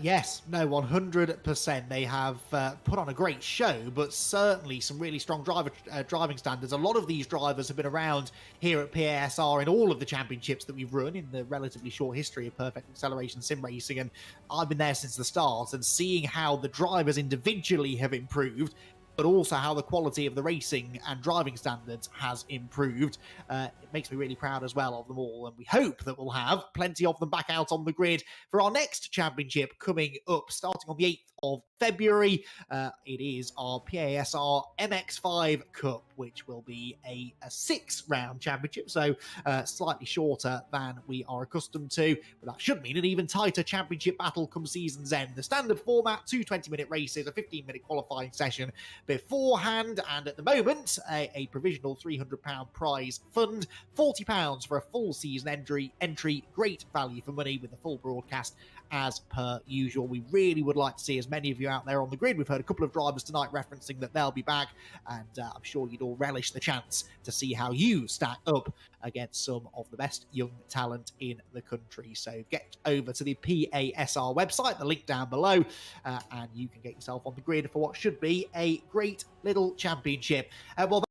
Yes, no, 100%. They have put on a great show, but certainly some really strong driving standards. A lot of these drivers have been around here at PASR in all of the championships that we've run in the relatively short history of Perfect Acceleration Sim Racing, and I've been there since the start, and seeing how the drivers individually have improved, but also how the quality of the racing and driving standards has improved. It makes me really proud as well of them all, and we hope that we'll have plenty of them back out on the grid for our next championship coming up, starting on the 8th of February. It is our PASR MX5 Cup, which will be a 6-round championship, so slightly shorter than we are accustomed to, but that should mean an even tighter championship battle come season's end. The standard format, 2 20-minute races, a 15-minute qualifying session beforehand, and at the moment, a provisional £300 prize fund, £40 for a full season entry, great value for money with the full broadcast as per usual. We really would like to see as many of you out there on the grid. We've heard a couple of drivers tonight referencing that they'll be back, and I'm sure you'd all relish the chance to see how you stack up against some of the best young talent in the country. So get over to the PASR website, the link down below, and you can get yourself on the grid for what should be a great little championship. Well,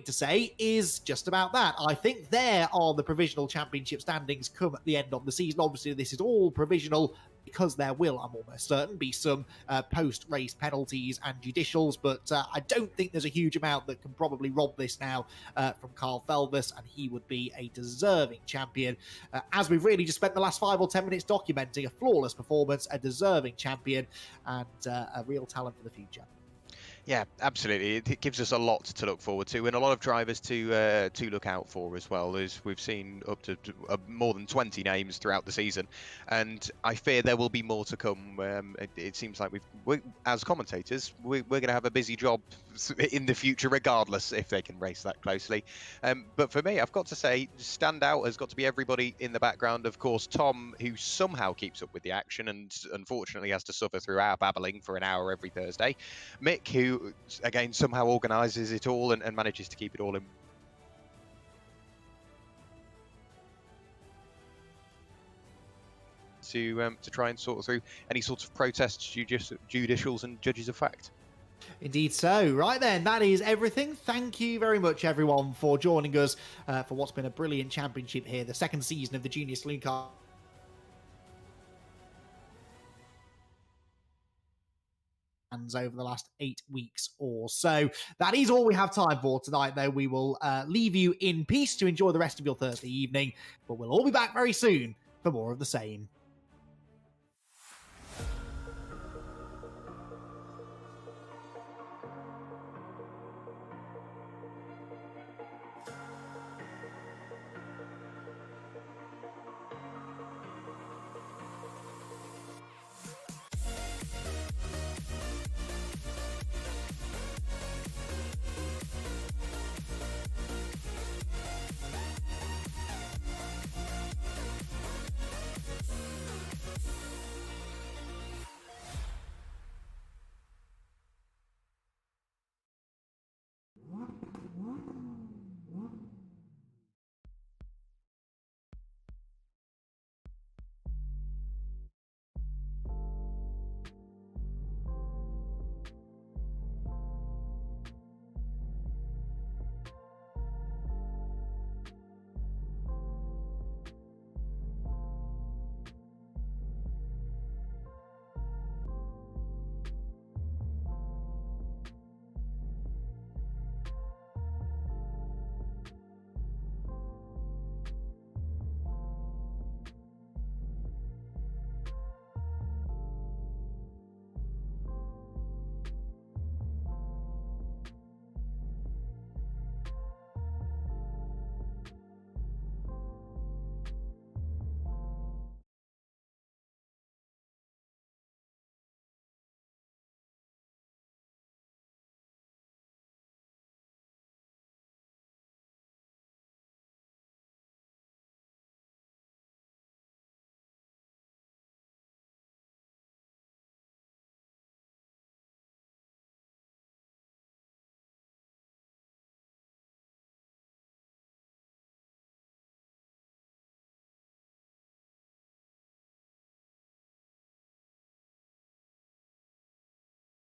to say is just about that. I think there are the provisional championship standings come at the end of the season. Obviously, this is all provisional because there will, I'm almost certain, be some post-race penalties and judicials, but I don't think there's a huge amount that can probably rob this now from Carl Felvis, and he would be a deserving champion. As we've really just spent the last 5 or 10 minutes documenting a flawless performance, a deserving champion, and a real talent for the future. Yeah, absolutely. It gives us a lot to look forward to, and a lot of drivers to look out for as well. As we've seen up to more than 20 names throughout the season, and I fear there will be more to come. It seems like we as commentators, we're going to have a busy job in the future, regardless if they can race that closely. But for me, I've got to say, standout has got to be everybody in the background. Of course, Tom, who somehow keeps up with the action and unfortunately has to suffer through our babbling for an hour every Thursday. Mick, who again somehow organises it all and manages to keep it all in to try and sort through any sorts of protests, judicials and judges of fact. Indeed so. Right then, that is everything. Thank you very much, everyone, for joining us for what's been a brilliant championship here, the second season of the Junior Saloon Car over the last 8 weeks or so. That is all we have time for tonight, though. We will leave you in peace to enjoy the rest of your Thursday evening, but we'll all be back very soon for more of the same.